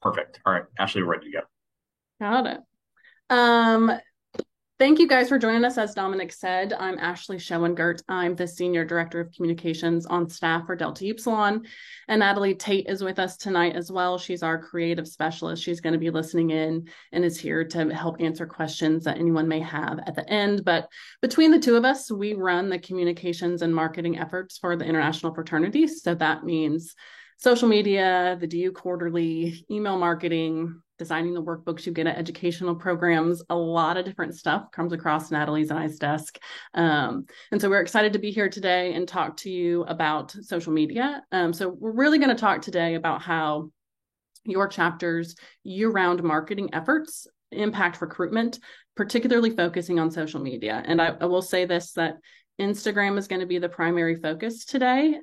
Perfect. All right, Ashley, we're ready to go. Got it. Um, Thank you guys for joining us. As Dominic said, I'm Ashley Schoengert. I'm the Senior Director of Communications on staff for Delta Upsilon. And Natalie Tate is with us tonight as well. She's our creative specialist. She's going to be listening in and is here to help answer questions that anyone may have at the end. But between the two of us, we run the communications and marketing efforts for the International Fraternity. So that means social media, the DU Quarterly, email marketing, designing the workbooks you get at educational programs. A lot of different stuff comes across Natalie's and I's desk. And so we're excited to be here today and talk to you about social media. So we're really going to talk today about how your chapter's year-round marketing efforts impact recruitment, particularly focusing on social media. And I will say this, that Instagram is going to be the primary focus today.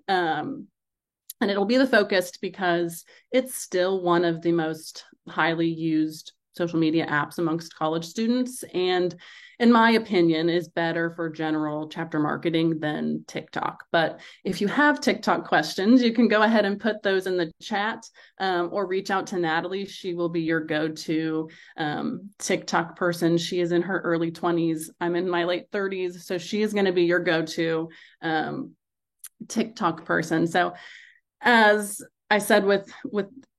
And it'll be the focus because it's still one of the most highly used social media apps amongst college students. And in my opinion, is better for general chapter marketing than TikTok. But if you have TikTok questions, you can go ahead and put those in the chat or reach out to Natalie. She will be your go-to TikTok person. She is in her early 20s. I'm in my late 30s. So she is going to be your go-to TikTok person. So as I said, with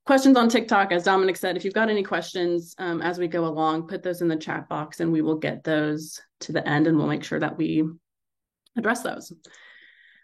questions on TikTok, as Dominic said, if you've got any questions as we go along, put those in the chat box and we will get those to the end and we'll make sure that we address those.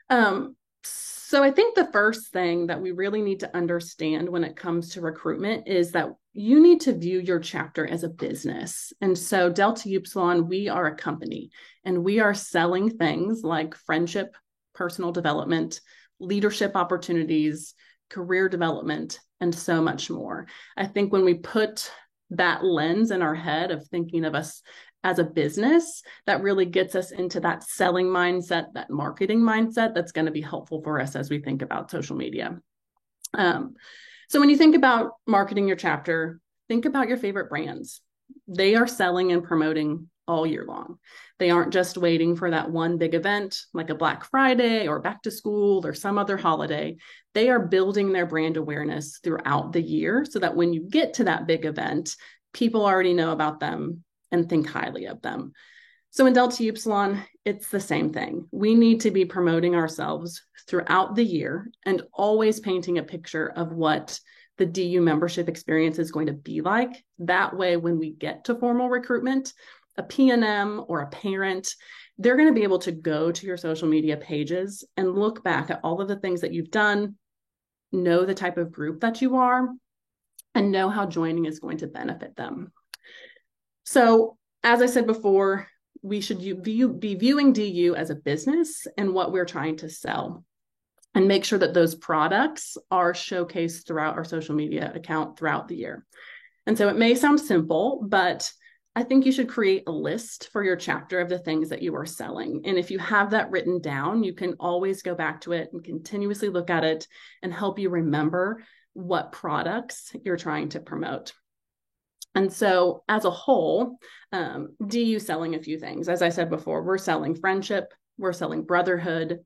So I think the first thing that we really need to understand when it comes to recruitment is that you need to view your chapter as a business. And so Delta Upsilon, we are a company and we are selling things like friendship, personal development, leadership opportunities, career development, and so much more. I think when we put that lens in our head of thinking of us as a business, that really gets us into that selling mindset, that marketing mindset that's going to be helpful for us as we think about social media. So when you think about marketing your chapter, think about your favorite brands. They are selling and promoting all year long. They aren't just waiting for that one big event like a Black Friday or back to school or some other holiday. They are building their brand awareness throughout the year so that when you get to that big event, people already know about them and think highly of them. So in Delta Upsilon, it's the same thing. We need to be promoting ourselves throughout the year and always painting a picture of what the DU membership experience is going to be like. That way, when we get to formal recruitment, a PNM or a parent, they're going to be able to go to your social media pages and look back at all of the things that you've done, know the type of group that you are, and know how joining is going to benefit them. So, as I said before, we should be viewing DU as a business and what we're trying to sell, and make sure that those products are showcased throughout our social media account throughout the year. And so it may sound simple, but I think you should create a list for your chapter of the things that you are selling. And if you have that written down, you can always go back to it and continuously look at it and help you remember what products you're trying to promote. And so as a whole, DU selling a few things. As I said before, we're selling friendship, we're selling brotherhood,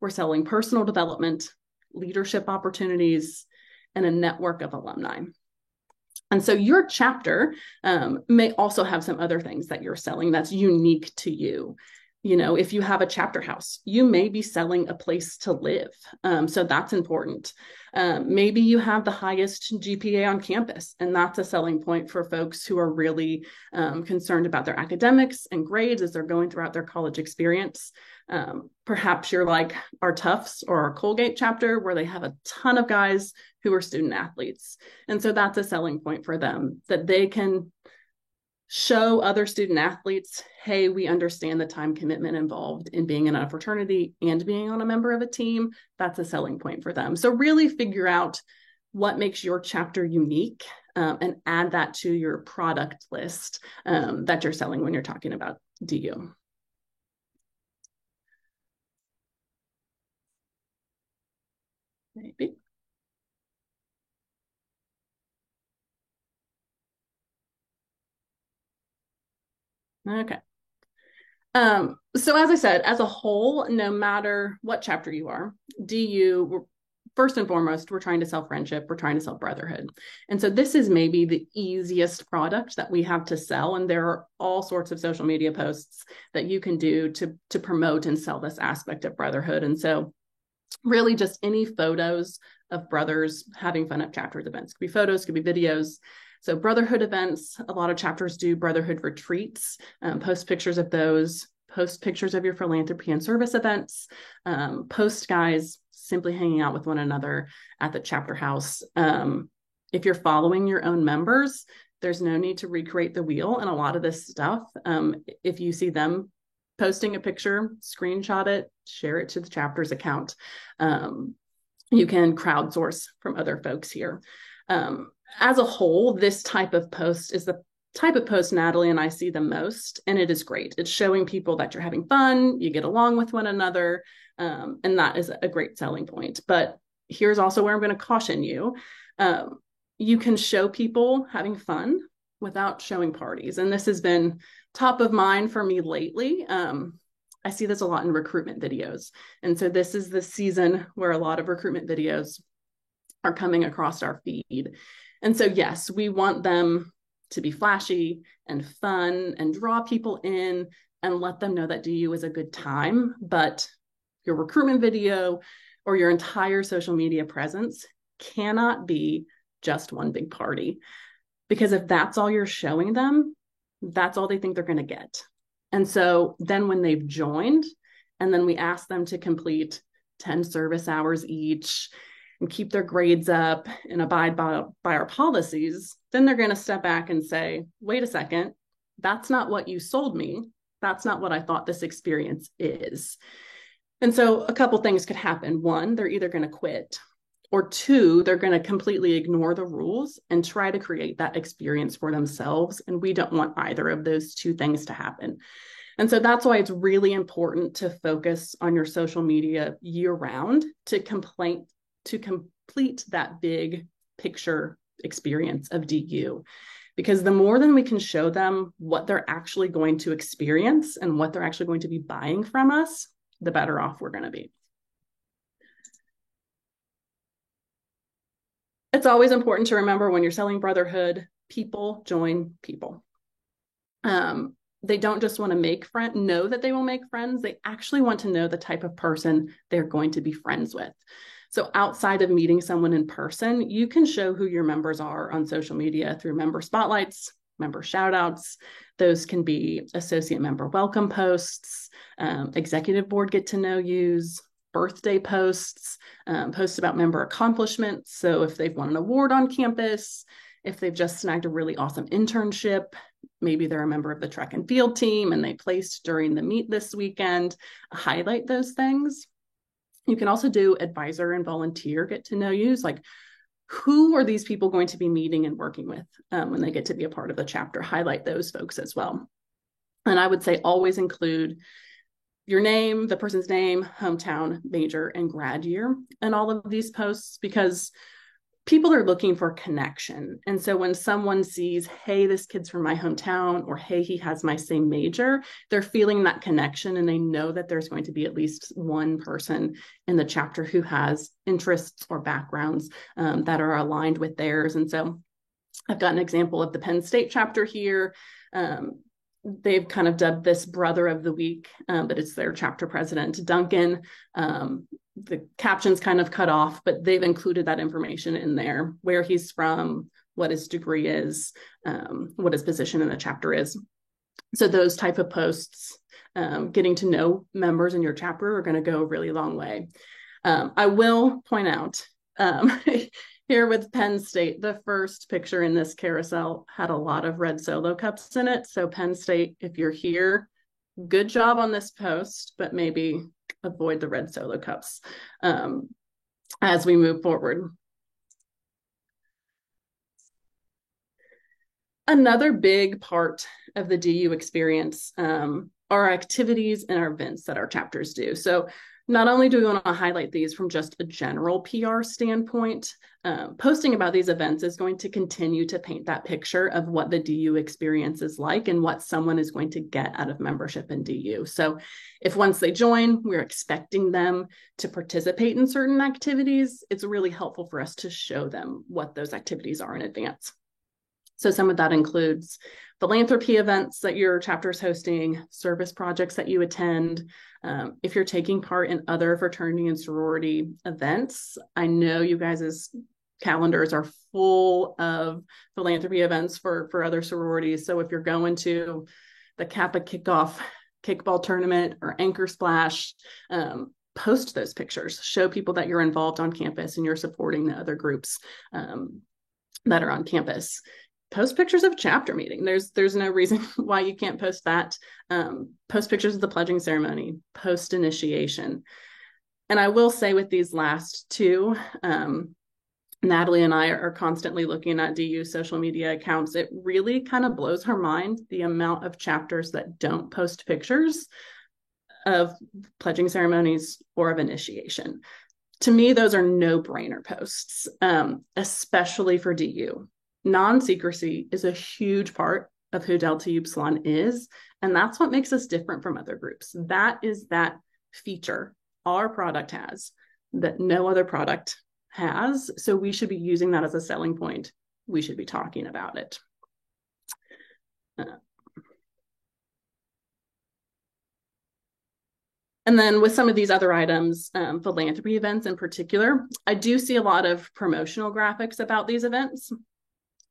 we're selling personal development, leadership opportunities, and a network of alumni. And so your chapter may also have some other things that you're selling that's unique to you. You know, if you have a chapter house, you may be selling a place to live. So that's important. Maybe you have the highest GPA on campus, and that's a selling point for folks who are really concerned about their academics and grades as they're going throughout their college experience. Perhaps you're like our Tufts or our Colgate chapter, where they have a ton of guys who are student athletes. And so that's a selling point for them, that they can show other student athletes, hey, we understand the time commitment involved in being in a fraternity and being on a member of a team. That's a selling point for them. So really figure out what makes your chapter unique and add that to your product list that you're selling when you're talking about DU. Maybe. Okay. So as I said, as a whole, no matter what chapter you are, DU, first and foremost, we're trying to sell friendship, we're trying to sell brotherhood. And so this is maybe the easiest product that we have to sell. And there are all sorts of social media posts that you can do to promote and sell this aspect of brotherhood. And so really just any photos of brothers having fun at chapters events. Could be photos, could be videos. So brotherhood events, a lot of chapters do brotherhood retreats, post pictures of those, post pictures of your philanthropy and service events, post guys simply hanging out with one another at the chapter house. If you're following your own members, there's no need to recreate the wheel and a lot of this stuff. If you see them posting a picture, screenshot it, share it to the chapter's account. You can crowdsource from other folks here. As a whole, this type of post is the type of post Natalie and I see the most, and it is great. It's showing people that you're having fun, you get along with one another, and that is a great selling point. But here's also where I'm going to caution you. You can show people having fun without showing parties, and this has been top of mind for me lately. I see this a lot in recruitment videos. And so this is the season where a lot of recruitment videos are coming across our feed. And so, yes, we want them to be flashy and fun and draw people in and let them know that DU is a good time. But your recruitment video or your entire social media presence cannot be just one big party. Because if that's all you're showing them, that's all they think they're going to get. And so then when they've joined, and then we ask them to complete 10 service hours each and keep their grades up and abide by our policies, then they're going to step back and say, wait a second, that's not what you sold me. That's not what I thought this experience is. And so a couple things could happen. One, they're either going to quit, or two, they're going to completely ignore the rules and try to create that experience for themselves. And we don't want either of those two things to happen. And so that's why it's really important to focus on your social media year round to complete that big picture experience of DU. Because the more than we can show them what they're actually going to experience and what they're actually going to be buying from us, the better off we're going to be. It's always important to remember when you're selling brotherhood, people join people. They don't just want to know that they will make friends. They actually want to know the type of person they're going to be friends with. So outside of meeting someone in person, you can show who your members are on social media through member spotlights, member shout outs. Those can be associate member welcome posts, executive board get to know yous, birthday posts, posts about member accomplishments. So if they've won an award on campus, if they've just snagged a really awesome internship, maybe they're a member of the track and field team and they placed during the meet this weekend, highlight those things. You can also do advisor and volunteer get to know yous, like who are these people going to be meeting and working with when they get to be a part of the chapter, highlight those folks as well. And I would say always include your name, the person's name, hometown, major, and grad year in all of these posts, because people are looking for connection. And so when someone sees, hey, this kid's from my hometown, or hey, he has my same major, they're feeling that connection and they know that there's going to be at least one person in the chapter who has interests or backgrounds that are aligned with theirs. And so I've got an example of the Penn State chapter here. They've kind of dubbed this brother of the week, but it's their chapter president, Duncan. The caption's kind of cut off, but they've included that information in there, where he's from, what his degree is, what his position in the chapter is. So those type of posts, getting to know members in your chapter are going to go a really long way. I will point out, here with Penn State, the first picture in this carousel had a lot of red Solo cups in it. So Penn State, if you're here, good job on this post, but maybe avoid the red Solo cups as we move forward. Another big part of the DU experience are activities and our events that our chapters do. So Not only do we want to highlight these from just a general PR standpoint, posting about these events is going to continue to paint that picture of what the DU experience is like and what someone is going to get out of membership in DU. So if once they join, we're expecting them to participate in certain activities, it's really helpful for us to show them what those activities are in advance. So some of that includes philanthropy events that your chapter is hosting, service projects that you attend. If you're taking part in other fraternity and sorority events, I know you guys' calendars are full of philanthropy events for other sororities. So if you're going to the Kappa kickoff kickball tournament or anchor splash, post those pictures, show people that you're involved on campus and you're supporting the other groups that are on campus. Post pictures of chapter meeting. There's no reason why you can't post that. Post pictures of the pledging ceremony, post initiation. And I will say with these last two, Natalie and I are constantly looking at DU social media accounts. It really kind of blows her mind the amount of chapters that don't post pictures of pledging ceremonies or of initiation. To me, those are no-brainer posts, especially for DU. Non-secrecy is a huge part of who Delta Upsilon is, and that's what makes us different from other groups. That is that feature our product has that no other product has, so we should be using that as a selling point. We should be talking about it. And then with some of these other items, philanthropy events in particular, I do see a lot of promotional graphics about these events,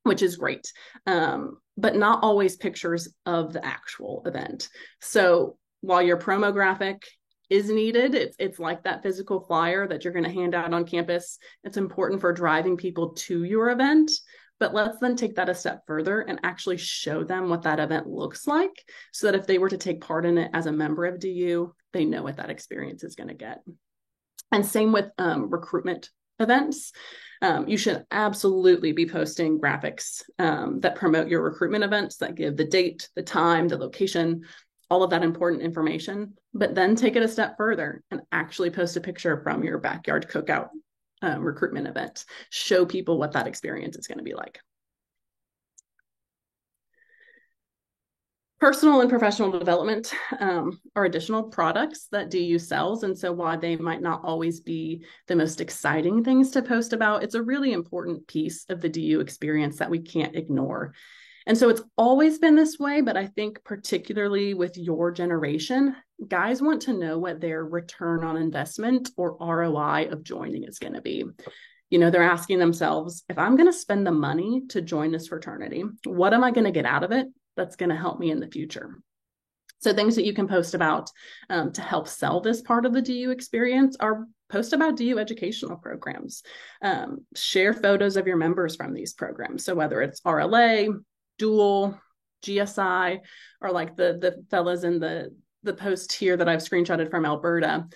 which is great, but not always pictures of the actual event. So while your promo graphic is needed, it's like that physical flyer that you're going to hand out on campus. It's important for driving people to your event, but let's then take that a step further and actually show them what that event looks like so that if they were to take part in it as a member of DU, they know what that experience is going to get. And same with recruitment events. You should absolutely be posting graphics that promote your recruitment events, that give the date, the time, the location, all of that important information, but then take it a step further and actually post a picture from your backyard cookout recruitment event. Show people what that experience is going to be like. Personal and professional development are additional products that DU sells. And so while they might not always be the most exciting things to post about, it's a really important piece of the DU experience that we can't ignore. And so it's always been this way, but I think particularly with your generation, guys want to know what their return on investment or ROI of joining is going to be. You know, they're asking themselves, if I'm going to spend the money to join this fraternity, what am I going to get out of it that's going to help me in the future? So things that you can post about to help sell this part of the DU experience are post about DU educational programs. Share photos of your members from these programs. So whether it's RLA, Dual, GSI, or like the fellas in the post here that I've screenshotted from Alberta.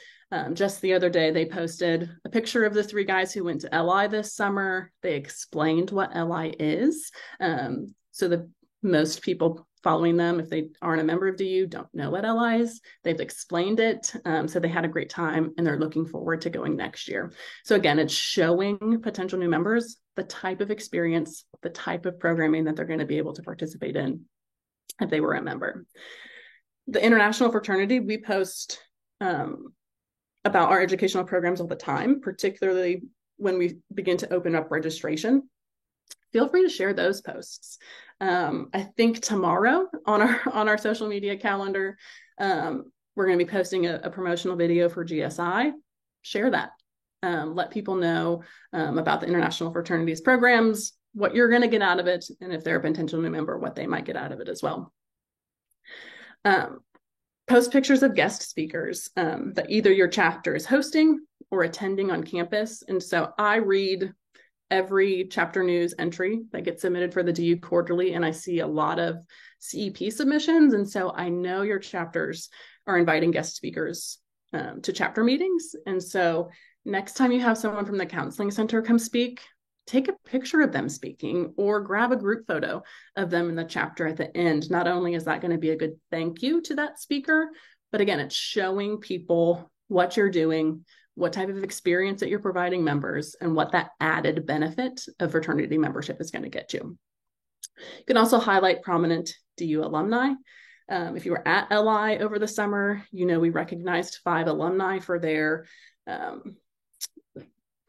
Just the other day, they posted a picture of the 3 guys who went to LI this summer. They explained what LI is. So the most people following them, if they aren't a member of DU, don't know what LI is. They've explained it. So they had a great time and they're looking forward to going next year. So again, it's showing potential new members the type of experience, the type of programming that they're going to be able to participate in if they were a member. The international fraternity, we post about our educational programs all the time, particularly when we begin to open up registration. Feel free to share those posts. I think tomorrow on our social media calendar, we're going to be posting a promotional video for GSI. Share that. Let people know about the international fraternities programs, what you're going to get out of it, and if they're a potential new member, what they might get out of it as well. Post pictures of guest speakers that either your chapter is hosting or attending on campus. And so I read every chapter news entry that gets submitted for the DU quarterly, and I see a lot of CEP submissions. And so I know your chapters are inviting guest speakers to chapter meetings. And so next time you have someone from the counseling center come speak, take a picture of them speaking or grab a group photo of them in the chapter at the end. Not only is that going to be a good thank you to that speaker, but again, it's showing people what you're doing, what type of experience that you're providing members, and what that added benefit of fraternity membership is going to get you. You can also highlight prominent DU alumni. If you were at LI over the summer, we recognized 5 alumni for their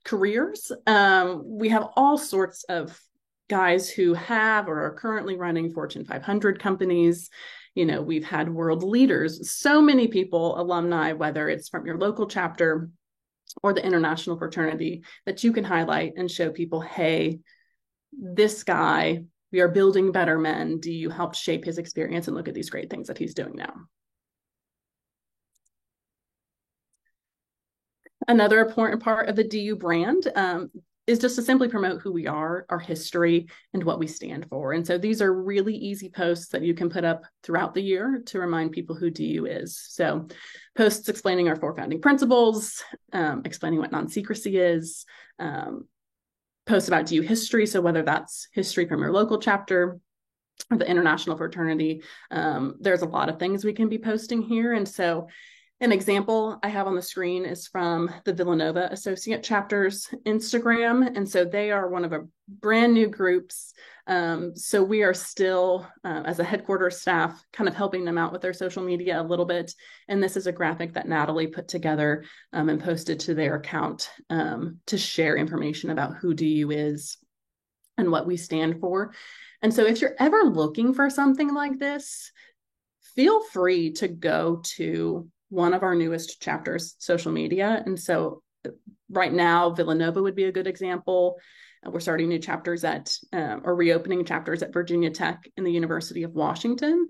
careers. We have all sorts of guys who have or are currently running Fortune 500 companies. We've had world leaders, so many people, alumni, whether it's from your local chapter or the international fraternity, that you can highlight and show people, hey, this guy, we are building better men. Do you help shape his experience and look at these great things that he's doing now? Another important part of the DU brand is just to simply promote who we are, our history, and what we stand for. And so these are really easy posts that you can put up throughout the year to remind people who DU is. So posts explaining our 4 founding principles, explaining what non-secrecy is, posts about DU history. So whether that's history from your local chapter or the international fraternity, there's a lot of things we can be posting here. And so an example I have on the screen is from the Villanova Associate Chapter's Instagram. And so they are one of a brand new groups. So we are still, as a headquarters staff, kind of helping them out with their social media a little bit. And this is a graphic that Natalie put together and posted to their account to share information about who DU is and what we stand for. And so if you're ever looking for something like this, feel free to go to one of our newest chapters' social media. And so right now, Villanova would be a good example. We're starting new chapters or reopening chapters at Virginia Tech and the University of Washington.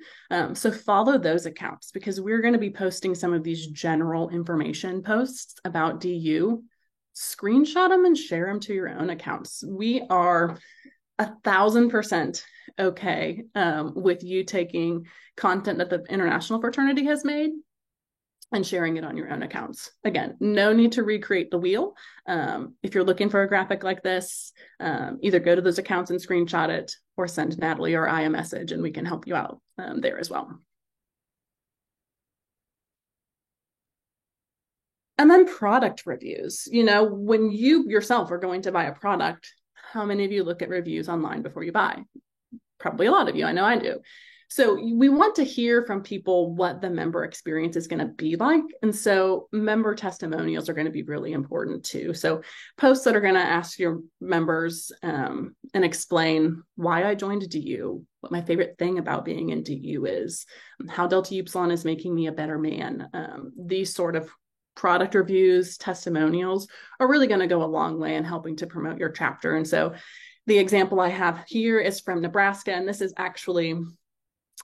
So follow those accounts, because we're going to be posting some of these general information posts about DU. Screenshot them and share them to your own accounts. We are 1,000% okay with you taking content that the international fraternity has made and sharing it on your own accounts. Again, no need to recreate the wheel. If you're looking for a graphic like this, either go to those accounts and screenshot it, or send Natalie or I a message and we can help you out there as well. And then product reviews. When you yourself are going to buy a product, how many of you look at reviews online before you buy? Probably a lot of you. I know I do. So we want to hear from people what the member experience is going to be like. And so member testimonials are going to be really important too. So posts that are going to ask your members and explain why I joined DU, what my favorite thing about being in DU is, how Delta Upsilon is making me a better man. These sort of product reviews, testimonials are really going to go a long way in helping to promote your chapter. And so the example I have here is from Nebraska, and this is actually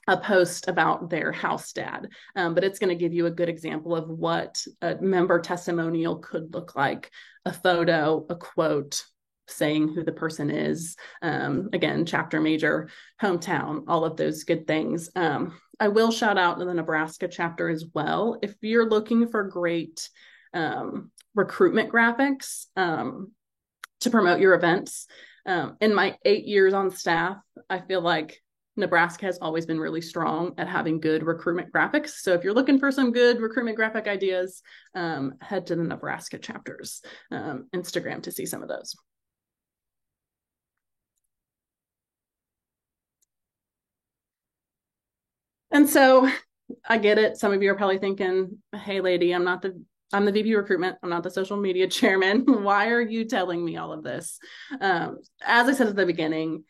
a post about their house dad, but it's going to give you a good example of what a member testimonial could look like: a photo, a quote saying who the person is, again, chapter, major, hometown, all of those good things. I will shout out to the Nebraska chapter as well. If you're looking for great recruitment graphics to promote your events, in my 8 years on staff, I feel like Nebraska has always been really strong at having good recruitment graphics. So if you're looking for some good recruitment graphic ideas, head to the Nebraska chapter's Instagram to see some of those. And so I get it. Some of you are probably thinking, hey, lady, I'm the VP recruitment. I'm not the social media chairman. Why are you telling me all of this? As I said at the beginning,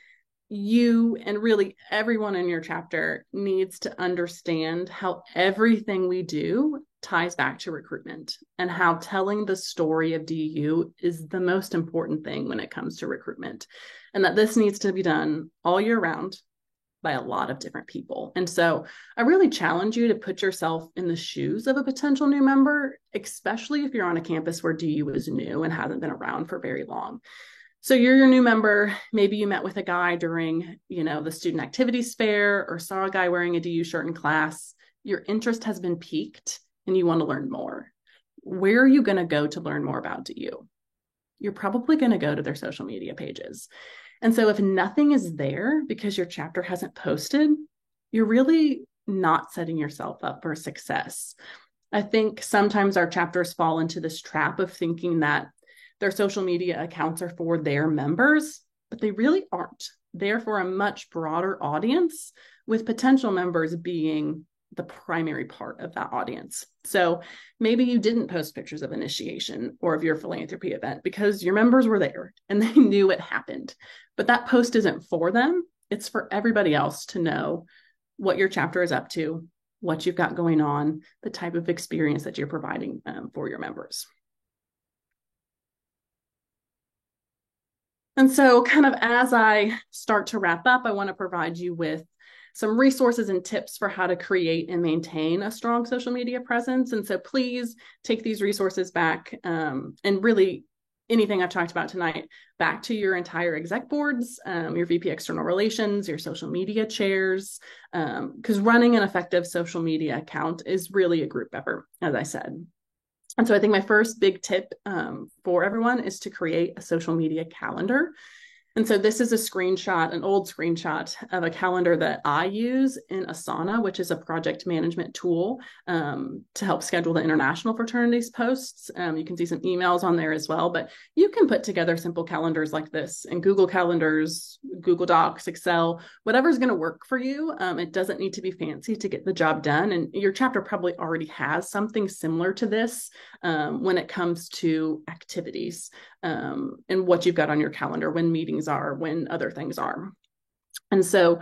you and really everyone in your chapter needs to understand how everything we do ties back to recruitment, and how telling the story of DU is the most important thing when it comes to recruitment, and that this needs to be done all year round by a lot of different people. And so I really challenge you to put yourself in the shoes of a potential new member, especially if you're on a campus where DU is new and hasn't been around for very long. So you're your new member. Maybe you met with a guy during, the student activities fair, or saw a guy wearing a DU shirt in class. Your interest has been piqued and you want to learn more. Where are you going to go to learn more about DU? You're probably going to go to their social media pages. And so if nothing is there because your chapter hasn't posted, you're really not setting yourself up for success. I think sometimes our chapters fall into this trap of thinking that their social media accounts are for their members, but they really aren't. They're for a much broader audience, with potential members being the primary part of that audience. So maybe you didn't post pictures of initiation or of your philanthropy event because your members were there and they knew it happened. But that post isn't for them. It's for everybody else to know what your chapter is up to, what you've got going on, the type of experience that you're providing for your members. And so, kind of as I start to wrap up, I want to provide you with some resources and tips for how to create and maintain a strong social media presence. And so, please take these resources back and really anything I've talked about tonight back to your entire exec boards, your VP external relations, your social media chairs, because running an effective social media account is really a group effort, as I said. And so I think my first big tip for everyone is to create a social media calendar. And so this is a screenshot, an old screenshot of a calendar that I use in Asana, which is a project management tool to help schedule the international fraternities posts. You can see some emails on there as well, but you can put together simple calendars like this in Google Calendars, Google Docs, Excel, whatever's going to work for you. It doesn't need to be fancy to get the job done. And your chapter probably already has something similar to this when it comes to activities and what you've got on your calendar, when meetings are, when other things are. And so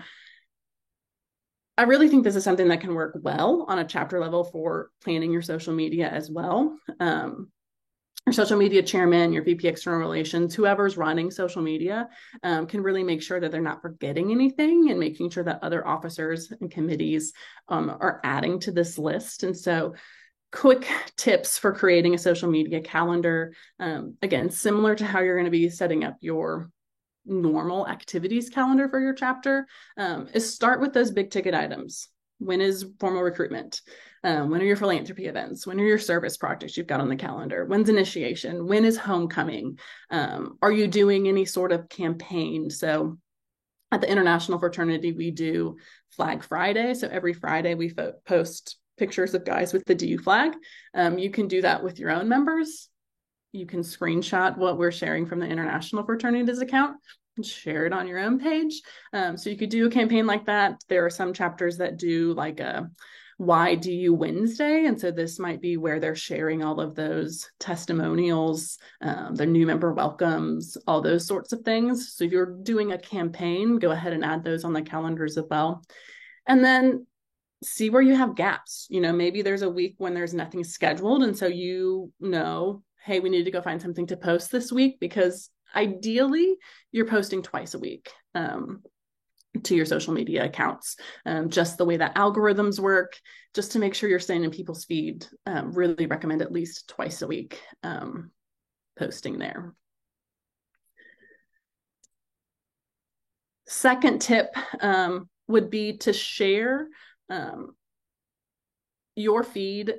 I really think this is something that can work well on a chapter level for planning your social media as well. Your social media chairman, your VP external relations, whoever's running social media can really make sure that they're not forgetting anything and making sure that other officers and committees are adding to this list. And so quick tips for creating a social media calendar. Again, similar to how you're going to be setting up your normal activities calendar for your chapter, is start with those big ticket items. When is formal recruitment? When are your philanthropy events? When are your service projects you've got on the calendar? When's initiation? When is homecoming? Are you doing any sort of campaign? So at the International Fraternity, we do Flag Friday. So every Friday we post pictures of guys with the DU flag. You can do that with your own members. You can screenshot what we're sharing from the International Fraternities account and share it on your own page. So you could do a campaign like that. There are some chapters that do like a Why Do You Wednesday? And so this might be where they're sharing all of those testimonials, their new member welcomes, all those sorts of things. So if you're doing a campaign, go ahead and add those on the calendars as well. And then see where you have gaps. Maybe there's a week when there's nothing scheduled. And so hey, we need to go find something to post this week, because ideally you're posting twice a week to your social media accounts, just the way that algorithms work, just to make sure you're staying in people's feed. Really recommend at least twice a week posting there. Second tip would be to share your feed,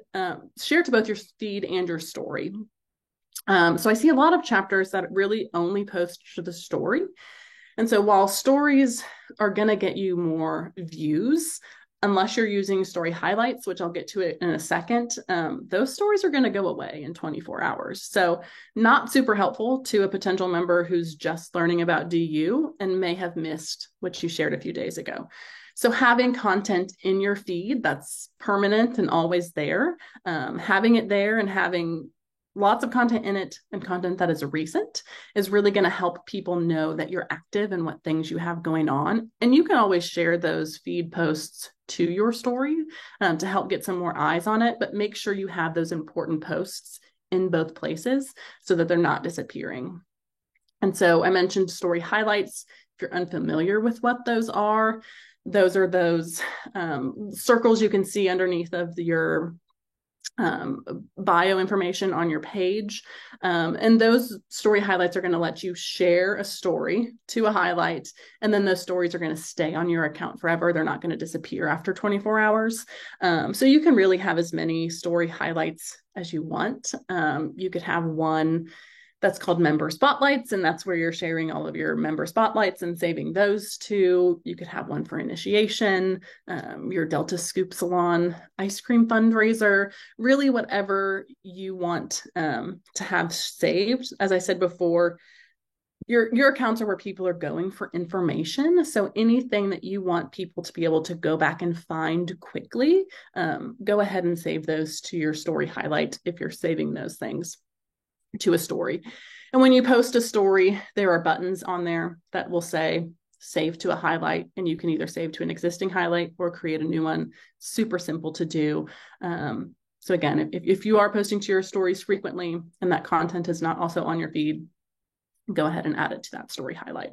share to both your feed and your story. So I see a lot of chapters that really only post to the story. And so while stories are going to get you more views, unless you're using story highlights, which I'll get to it in a second, those stories are going to go away in 24 hours. So not super helpful to a potential member who's just learning about DU and may have missed what you shared a few days ago. So having content in your feed that's permanent and always there, having it there and having lots of content in it and content that is recent is really going to help people know that you're active and what things you have going on. And you can always share those feed posts to your story to help get some more eyes on it, but make sure you have those important posts in both places so that they're not disappearing. And so I mentioned story highlights. If you're unfamiliar with what those are those circles you can see underneath of your bio information on your page. And those story highlights are going to let you share a story to a highlight. And then those stories are going to stay on your account forever. They're not going to disappear after 24 hours. So you can really have as many story highlights as you want. You could have one That's called member spotlights. And that's where you're sharing all of your member spotlights and saving those to. You could have one for initiation, your Delta Scoop Salon ice cream fundraiser, really whatever you want to have saved. As I said before, your accounts are where people are going for information. So anything that you want people to be able to go back and find quickly, go ahead and save those to your story highlight if you're saving those things to a story. And when you post a story, there are buttons on there that will say save to a highlight, and you can either save to an existing highlight or create a new one. Super simple to do. So again, if you are posting to your stories frequently and that content is not also on your feed, go ahead and add it to that story highlight.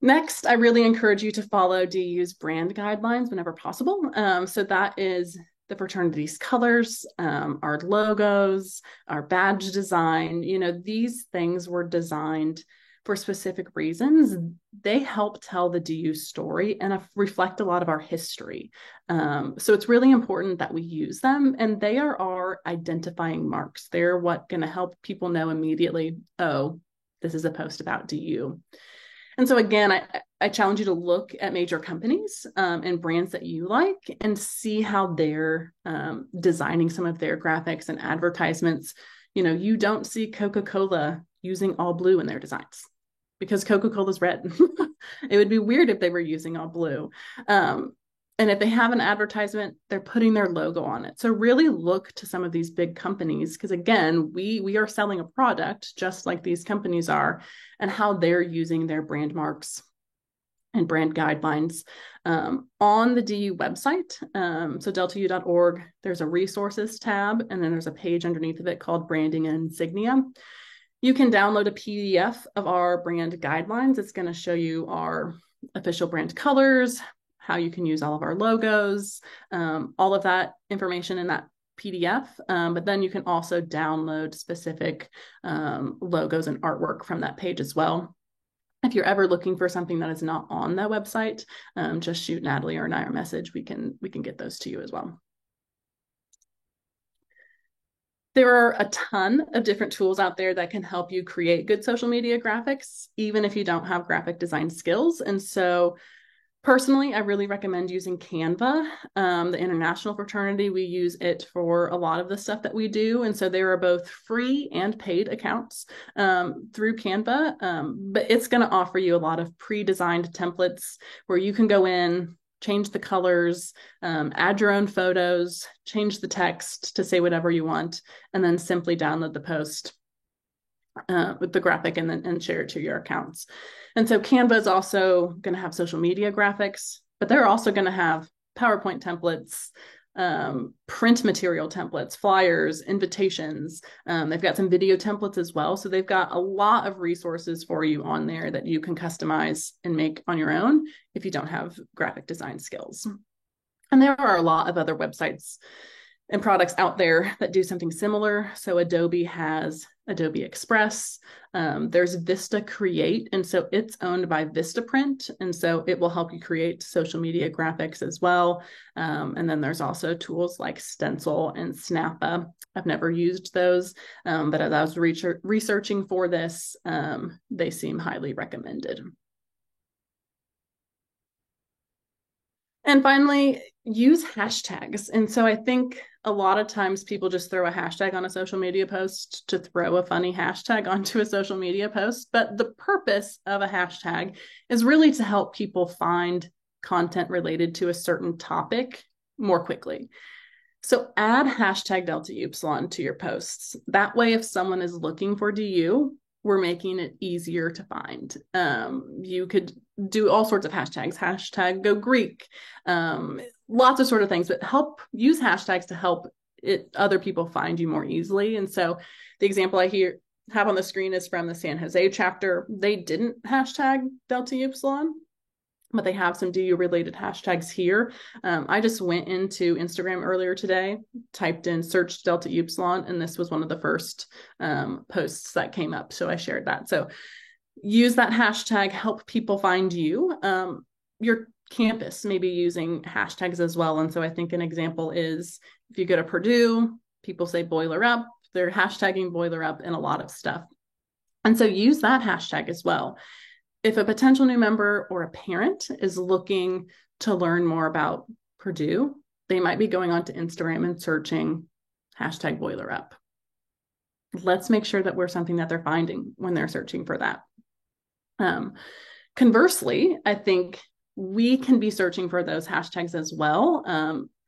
Next, I really encourage you to follow DU's brand guidelines whenever possible. So that is the fraternity's colors, our logos, our badge design. These things were designed for specific reasons. They help tell the DU story and reflect a lot of our history. So it's really important that we use them, and they are our identifying marks. They're what going to help people know immediately, oh, this is a post about DU. And so again, I challenge you to look at major companies and brands that you like and see how they're designing some of their graphics and advertisements. You don't see Coca-Cola using all blue in their designs because Coca-Cola is red. It would be weird if they were using all blue. And if they have an advertisement, they're putting their logo on it. So really look to some of these big companies, because again, we are selling a product just like these companies are, and how they're using their brand marks and brand guidelines. On the DU website, so deltau.org, there's a resources tab, and then there's a page underneath of it called branding and insignia. You can download a PDF of our brand guidelines. It's going to show you our official brand colors, how you can use all of our logos, all of that information in that PDF. But then you can also download specific logos and artwork from that page as well. If you're ever looking for something that is not on the website, just shoot Natalie or I a message. We can get those to you as well. There are a ton of different tools out there that can help you create good social media graphics, even if you don't have graphic design skills. And so personally, I really recommend using Canva. The International Fraternity, we use it for a lot of the stuff that we do. And so there are both free and paid accounts through Canva, but it's going to offer you a lot of pre-designed templates where you can go in, change the colors, add your own photos, change the text to say whatever you want, and then simply download the post with the graphic and share it to your accounts. And so Canva is also going to have social media graphics, but they're also going to have PowerPoint templates, print material templates, flyers, invitations. They've got some video templates as well. So they've got a lot of resources for you on there that you can customize and make on your own if you don't have graphic design skills. And there are a lot of other websites and products out there that do something similar. So Adobe has Adobe Express. There's Vista Create, and so it's owned by Vistaprint, and so it will help you create social media graphics as well. And then there's also tools like Stencil and Snappa. I've never used those, but as I was researching for this, they seem highly recommended. And finally, use hashtags. And so I think a lot of times people just throw a hashtag on a social media post to throw a funny hashtag onto a social media post. But the purpose of a hashtag is really to help people find content related to a certain topic more quickly. So add hashtag Delta Upsilon to your posts. That way, if someone is looking for DU, we're making it easier to find. You could do all sorts of hashtags, hashtag go Greek, lots of sort of things, but use hashtags to help other people find you more easily. And so the example I have on the screen is from the San Jose chapter. They didn't hashtag Delta Upsilon, but they have some DU related hashtags here. I just went into Instagram earlier today, typed in search Delta Upsilon, and this was one of the first posts that came up. So I shared that. So use that hashtag, help people find you. Your campus maybe using hashtags as well. And so I think an example is if you go to Purdue, people say boiler up, they're hashtagging boiler up in a lot of stuff. And so use that hashtag as well. If a potential new member or a parent is looking to learn more about Purdue, they might be going onto Instagram and searching hashtag boiler up. Let's make sure that we're something that they're finding when they're searching for that. Conversely, I think we can be searching for those hashtags as well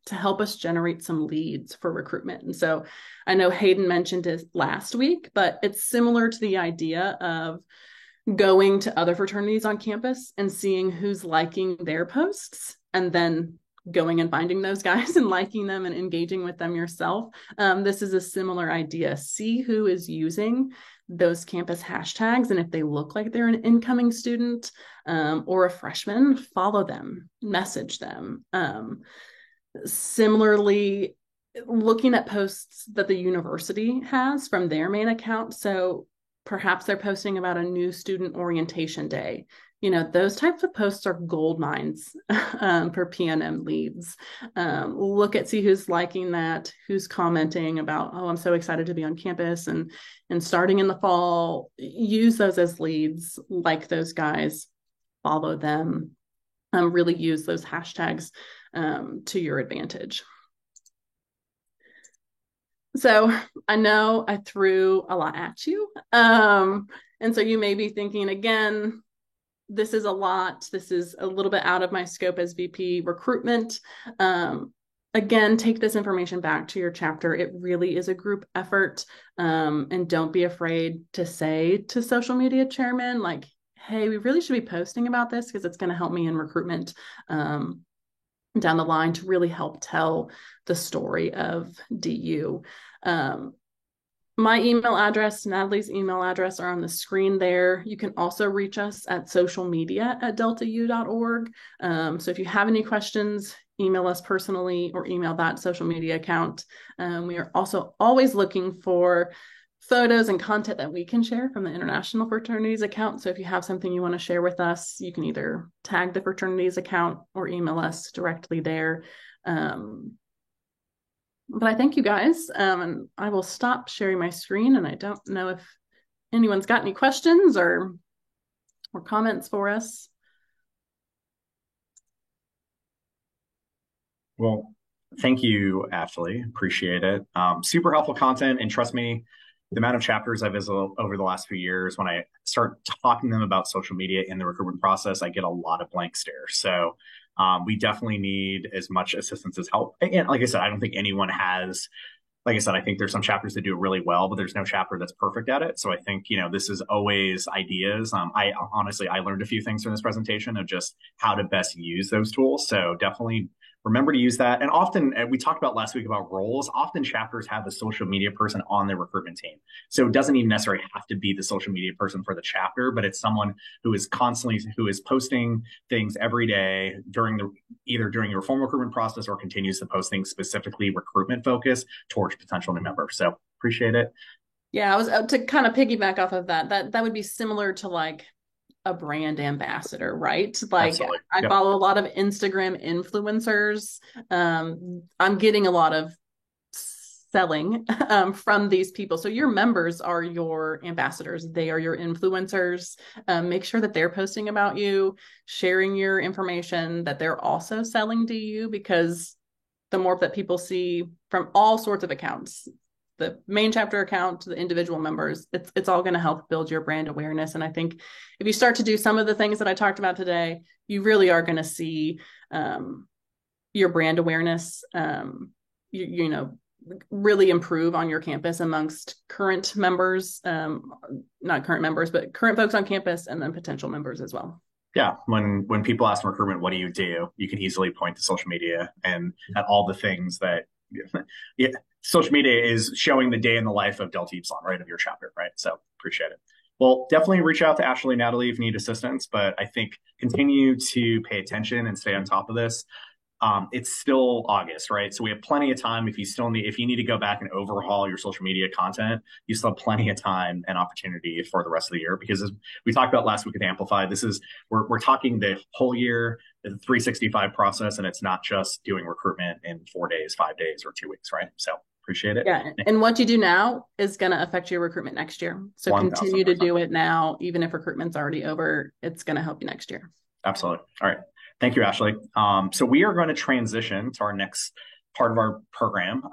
to help us generate some leads for recruitment. And so I know Hayden mentioned it last week, but it's similar to the idea of going to other fraternities on campus and seeing who's liking their posts and then going and finding those guys and liking them and engaging with them yourself. This is a similar idea. See who is using those campus hashtags. And if they look like they're an incoming student or a freshman, follow them, message them. Similarly, looking at posts that the university has from their main account. So perhaps they're posting about a new student orientation day. Those types of posts are gold mines for PNM leads. See who's liking that, who's commenting about, oh, I'm so excited to be on campus and starting in the fall. Use those as leads, like those guys, follow them, really use those hashtags to your advantage. So I know I threw a lot at you. And so you may be thinking, again, this is a lot. This is a little bit out of my scope as VP recruitment. Again, take this information back to your chapter. It really is a group effort. And don't be afraid to say to social media chairman, like, hey, we really should be posting about this because it's going to help me in recruitment down the line to really help tell the story of DU. My email address, Natalie's email address are on the screen there. You can also reach us at socialmedia@deltau.org. So if you have any questions, email us personally or email that social media account. We are also always looking for photos and content that we can share from the International Fraternities account. So if you have something you want to share with us, you can either tag the fraternities account or email us directly there. But I thank you guys, and I will stop sharing my screen, and I don't know if anyone's got any questions or comments for us. Well, thank you, Ashley. Appreciate it. Super helpful content, and trust me, the amount of chapters I visit over the last few years, when I start talking to them about social media in the recruitment process, I get a lot of blank stares. So we definitely need as much assistance as help. And like I said, I don't think anyone has, like I said, I think there's some chapters that do it really well, but there's no chapter that's perfect at it. So I think, this is always ideas. I honestly learned a few things from this presentation of just how to best use those tools. So definitely remember to use that. And often, we talked about last week about roles, often chapters have a social media person on their recruitment team. So it doesn't even necessarily have to be the social media person for the chapter, but it's someone who is posting things every day either during your formal recruitment process or continues to post things specifically recruitment focused towards potential new members. So appreciate it. Yeah, I was to kind of piggyback off of that would be similar to like a brand ambassador, right? Like Absolutely. I follow a lot of Instagram influencers. I'm getting a lot of selling from these people. So your members are your ambassadors. They are your influencers. Make sure that they're posting about you, sharing your information, that they're also selling to you, because the more that people see from all sorts of accounts, the main chapter account to the individual members, it's all going to help build your brand awareness. And I think if you start to do some of the things that I talked about today, you really are going to see your brand awareness, really improve on your campus amongst current members, not current members, but current folks on campus, and then potential members as well. Yeah, when people ask in recruitment, what do? You can easily point to social media and at all the things that social media is showing the day in the life of Delta Upsilon, right, of your chapter, right? So appreciate it. Well, definitely reach out to Ashley, Natalie if you need assistance, but I think continue to pay attention and stay on top of this. it's still August, right? So we have plenty of time. If you need to go back and overhaul your social media content, you still have plenty of time and opportunity for the rest of the year. Because as we talked about last week with Amplify, we're talking the whole year, the 365 process, and it's not just doing recruitment in 4 days, 5 days, or 2 weeks, right? So appreciate it. Yeah. And what you do now is going to affect your recruitment next year. So continue to 1000%. do it now, even if recruitment's already over, it's going to help you next year. Absolutely. All right. Thank you, Ashley. So we are going to transition to our next part of our program.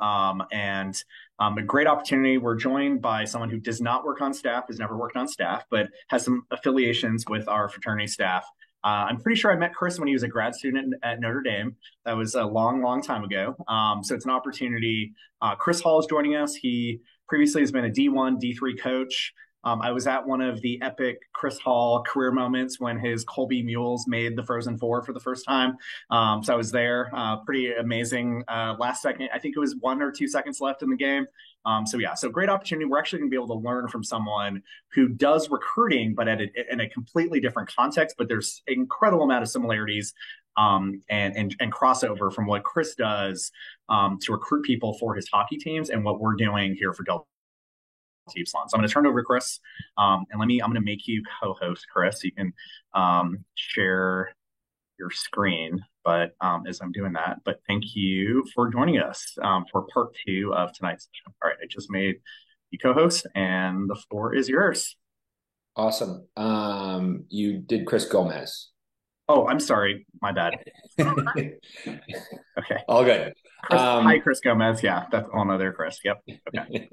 And a great opportunity. We're joined by someone who does not work on staff, has never worked on staff, but has some affiliations with our fraternity staff. I'm pretty sure I met Chris when he was a grad student at Notre Dame. That was a long, long time ago. So it's an opportunity. Chris Hall is joining us. He previously has been a D1, D3 coach. I was at one of the epic Chris Hall career moments when his Colby Mules made the Frozen Four for the first time. So I was there. Pretty amazing. Last second, I think it was 1 or 2 seconds left in the game. So great opportunity. We're actually going to be able to learn from someone who does recruiting, but in a completely different context. But there's an incredible amount of similarities and crossover from what Chris does to recruit people for his hockey teams and what we're doing here for Delta Upsilon. So I'm going to turn it over to Chris, and I'm going to make you co-host, Chris. You can share your screen, but as I'm doing that, but thank you for joining us for part 2 of tonight's session. All right, I just made you co-host, and the floor is yours. Awesome. You did Chris Gomez. Oh, I'm sorry. My bad. Okay. All good. Hi, Chris Gomez. Yeah, that's all another Chris. Yep. Okay.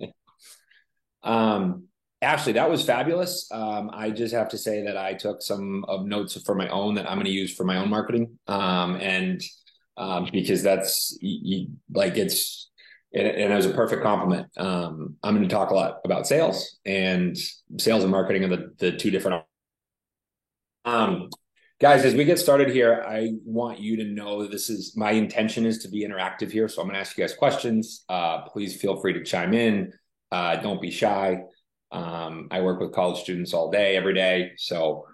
Ashley, that was fabulous. I just have to say that I took some of notes for my own that I'm going to use for my own marketing. Because that's and it was a perfect compliment. I'm going to talk a lot about sales and marketing are the two different. Guys, as we get started here, I want you to know that my intention is to be interactive here. So I'm going to ask you guys questions. Please feel free to chime in. Don't be shy. I work with college students all day, every day. So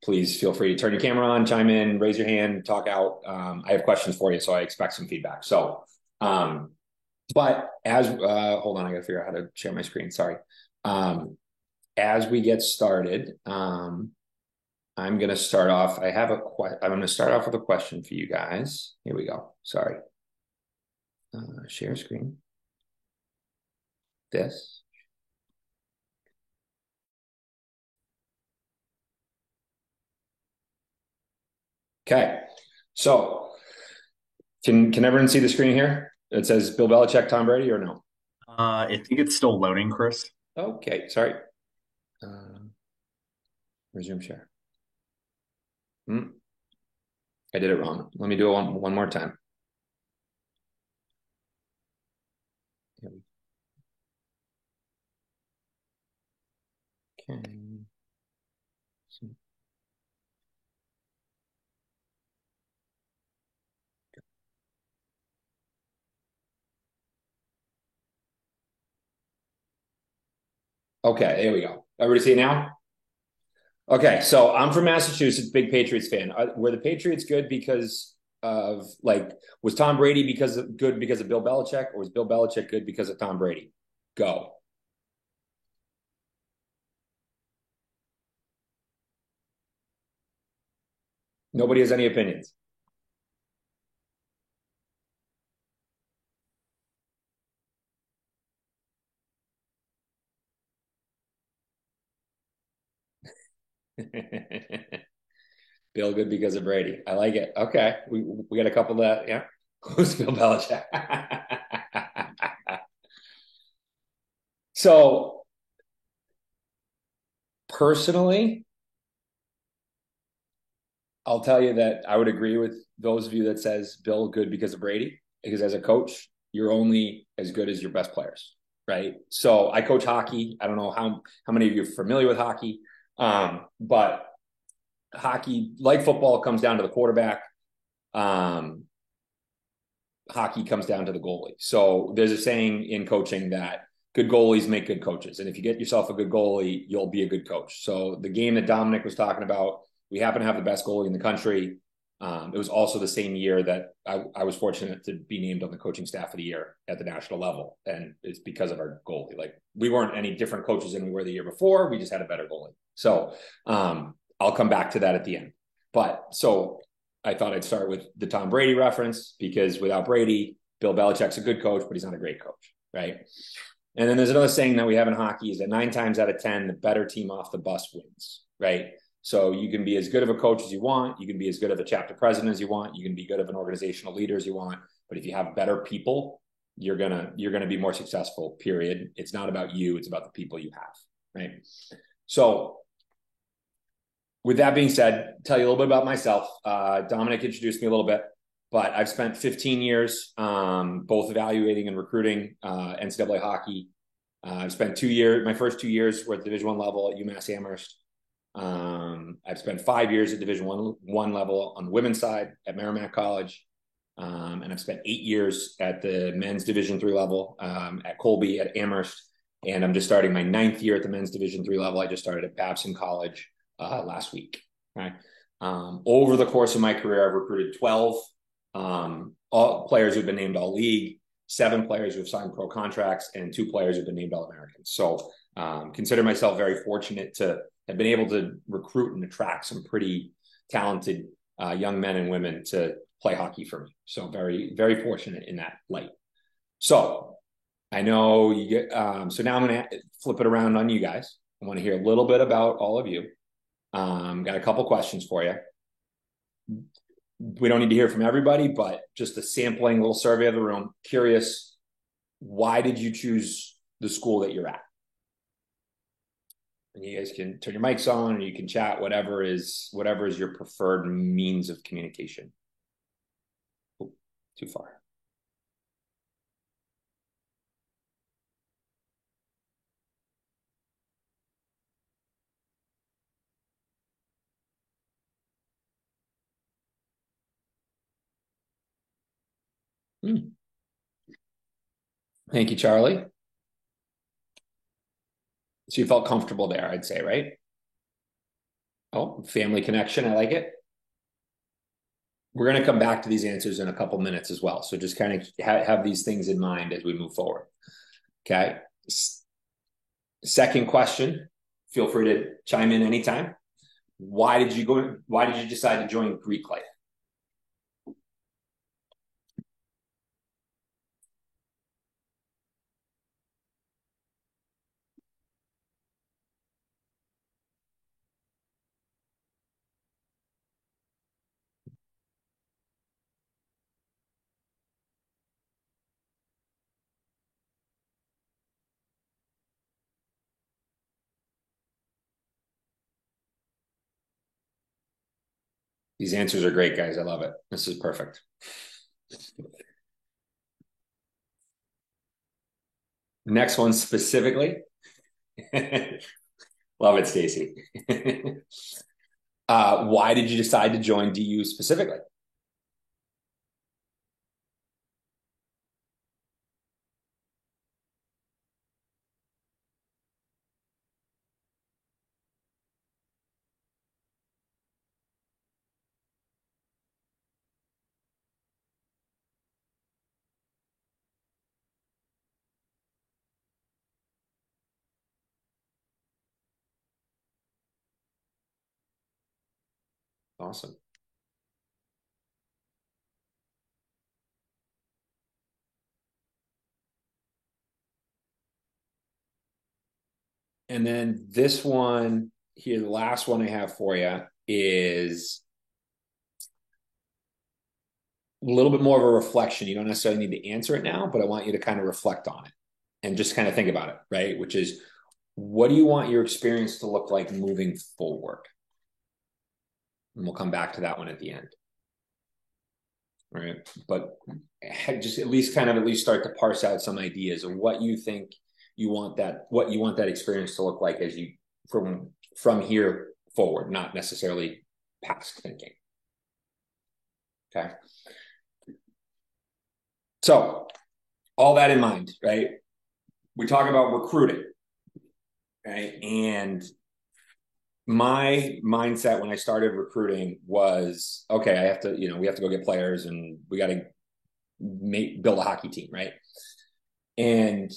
please feel free to turn your camera on, chime in, raise your hand, talk out. I have questions for you, so I expect some feedback. So, but hold on, I got to figure out how to share my screen. Sorry. As we get started, I'm going to start off. I'm going to start off with a question for you guys. Here we go. Sorry. Share screen. This. Okay. So can everyone see the screen here? It says Bill Belichick, Tom Brady, or no? I think it's still loading, Chris. Okay. Sorry. Resume share. I did it wrong. Let me do it one more time. Okay. Okay, there we go. Everybody see it now? Okay, so I'm from Massachusetts, big Patriots fan. Were the Patriots good because of was Tom Brady good because of Bill Belichick, or was Bill Belichick good because of Tom Brady? Go. Nobody has any opinions. Bill good because of Brady. I like it. Okay. We got a couple that, yeah. Who's Bill Belichick? So personally, I'll tell you that I would agree with those of you that says Bill good because of Brady, because as a coach, you're only as good as your best players, right? So I coach hockey. I don't know how many of you are familiar with hockey, but hockey, like football, comes down to the quarterback. Hockey comes down to the goalie. So there's a saying in coaching that good goalies make good coaches. And if you get yourself a good goalie, you'll be a good coach. So the game that Dominic was talking about, we happen to have the best goalie in the country. It was also the same year that I was fortunate to be named on the coaching staff of the year at the national level. And it's because of our goalie. Like, we weren't any different coaches than we were the year before. We just had a better goalie. So I'll come back to that at the end. But so I thought I'd start with the Tom Brady reference, because without Brady, Bill Belichick's a good coach, but he's not a great coach, right? And then there's another saying that we have in hockey is that 9 times out of 10, the better team off the bus wins, right? So you can be as good of a coach as you want. You can be as good of a chapter president as you want. You can be good of an organizational leader as you want. But if you have better people, you're gonna be more successful, period. It's not about you. It's about the people you have, right? So with that being said, tell you a little bit about myself. Dominic introduced me a little bit, but I've spent 15 years both evaluating and recruiting NCAA hockey. I've spent 2 years, my first 2 years were at the Division I level at UMass Amherst. I've spent 5 years at Division one level on the women's side at Merrimack College. And I've spent 8 years at the men's Division III level at Colby at Amherst. And I'm just starting my 9th year at the men's Division III level. I just started at Babson College last week. Right. Over the course of my career, I've recruited 12 players who've been named All League, 7 players who have signed pro contracts, and 2 players who've been named All Americans. So consider myself very fortunate to have been able to recruit and attract some pretty talented young men and women to play hockey for me. So very, very fortunate in that light. So I know you get, so now I'm going to flip it around on you guys. I want to hear a little bit about all of you. Got a couple questions for you. We don't need to hear from everybody, but just a sampling little survey of the room. Curious, why did you choose the school that you're at? And you guys can turn your mics on, or you can chat, whatever is your preferred means of communication. Oh, too far. Thank you, Charlie. So you felt comfortable there, I'd say, right? Oh, family connection. I like it. We're going to come back to these answers in a couple minutes as well. So just kind of have these things in mind as we move forward. Okay. Second question. Feel free to chime in anytime. Why did you decide to join Greek Life? These answers are great, guys. I love it. This is perfect. Next one specifically. Love it, Stacy. Why did you decide to join DU specifically? Awesome. And then this one here, the last one I have for you is a little bit more of a reflection. You don't necessarily need to answer it now, but I want you to kind of reflect on it and just kind of think about it, right? Which is, what do you want your experience to look like moving forward? And we'll come back to that one at the end. All right. But just at least start to parse out some ideas of what you think what you want that experience to look like as you from here forward, not necessarily past thinking. Okay. So all that in mind, right? We talk about recruiting, right? And my mindset when I started recruiting was, okay, I have to, we have to go get players and we got to build a hockey team, right? And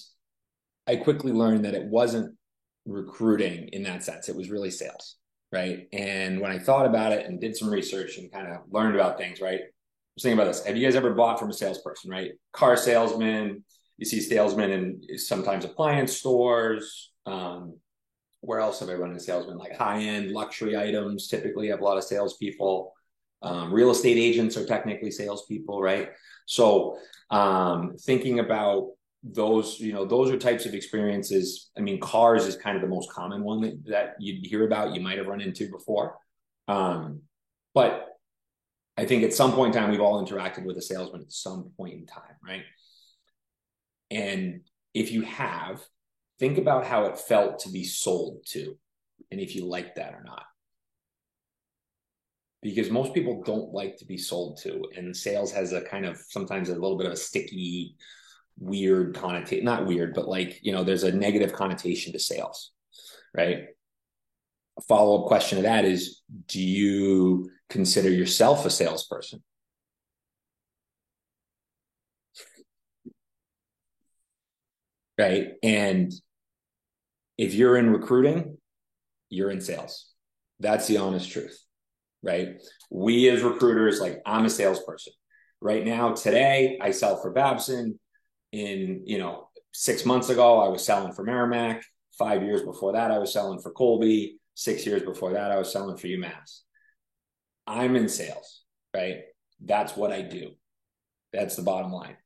I quickly learned that it wasn't recruiting in that sense. It was really sales, right? And when I thought about it and did some research and kind of learned about things, right? I was thinking about this. Have you guys ever bought from a salesperson, right? Car salesman, you see salesmen in sometimes appliance stores. Where else have I run into salesmen? Like high-end luxury items typically have a lot of salespeople. Real estate agents are technically salespeople, right? So thinking about those, those are types of experiences. I mean, cars is kind of the most common one that you'd hear about, you might have run into before. But I think at some point in time, we've all interacted with a salesman at some point in time, right? And if you have, think about how it felt to be sold to, and if you like that or not. Because most people don't like to be sold to, and sales has a kind of sometimes a little bit of a sticky, weird connotation, not weird, but like, there's a negative connotation to sales, right? A follow-up question to that is, do you consider yourself a salesperson? Right? And if you're in recruiting, you're in sales. That's the honest truth, right? We as recruiters, like I'm a salesperson. Right now, today, I sell for Babson. 6 months ago, I was selling for Merrimack. 5 years before that, I was selling for Colby. 6 years before that, I was selling for UMass. I'm in sales, right? That's what I do. That's the bottom line.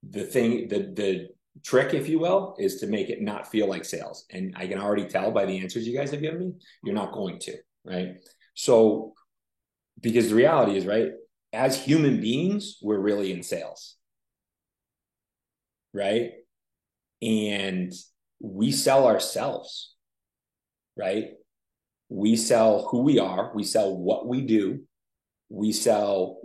The trick, if you will, is to make it not feel like sales. And I can already tell by the answers you guys have given me, you're not going to, right? So, because the reality is, right, as human beings, we're really in sales, right? And we sell ourselves, right? We sell who we are. We sell what we do. We sell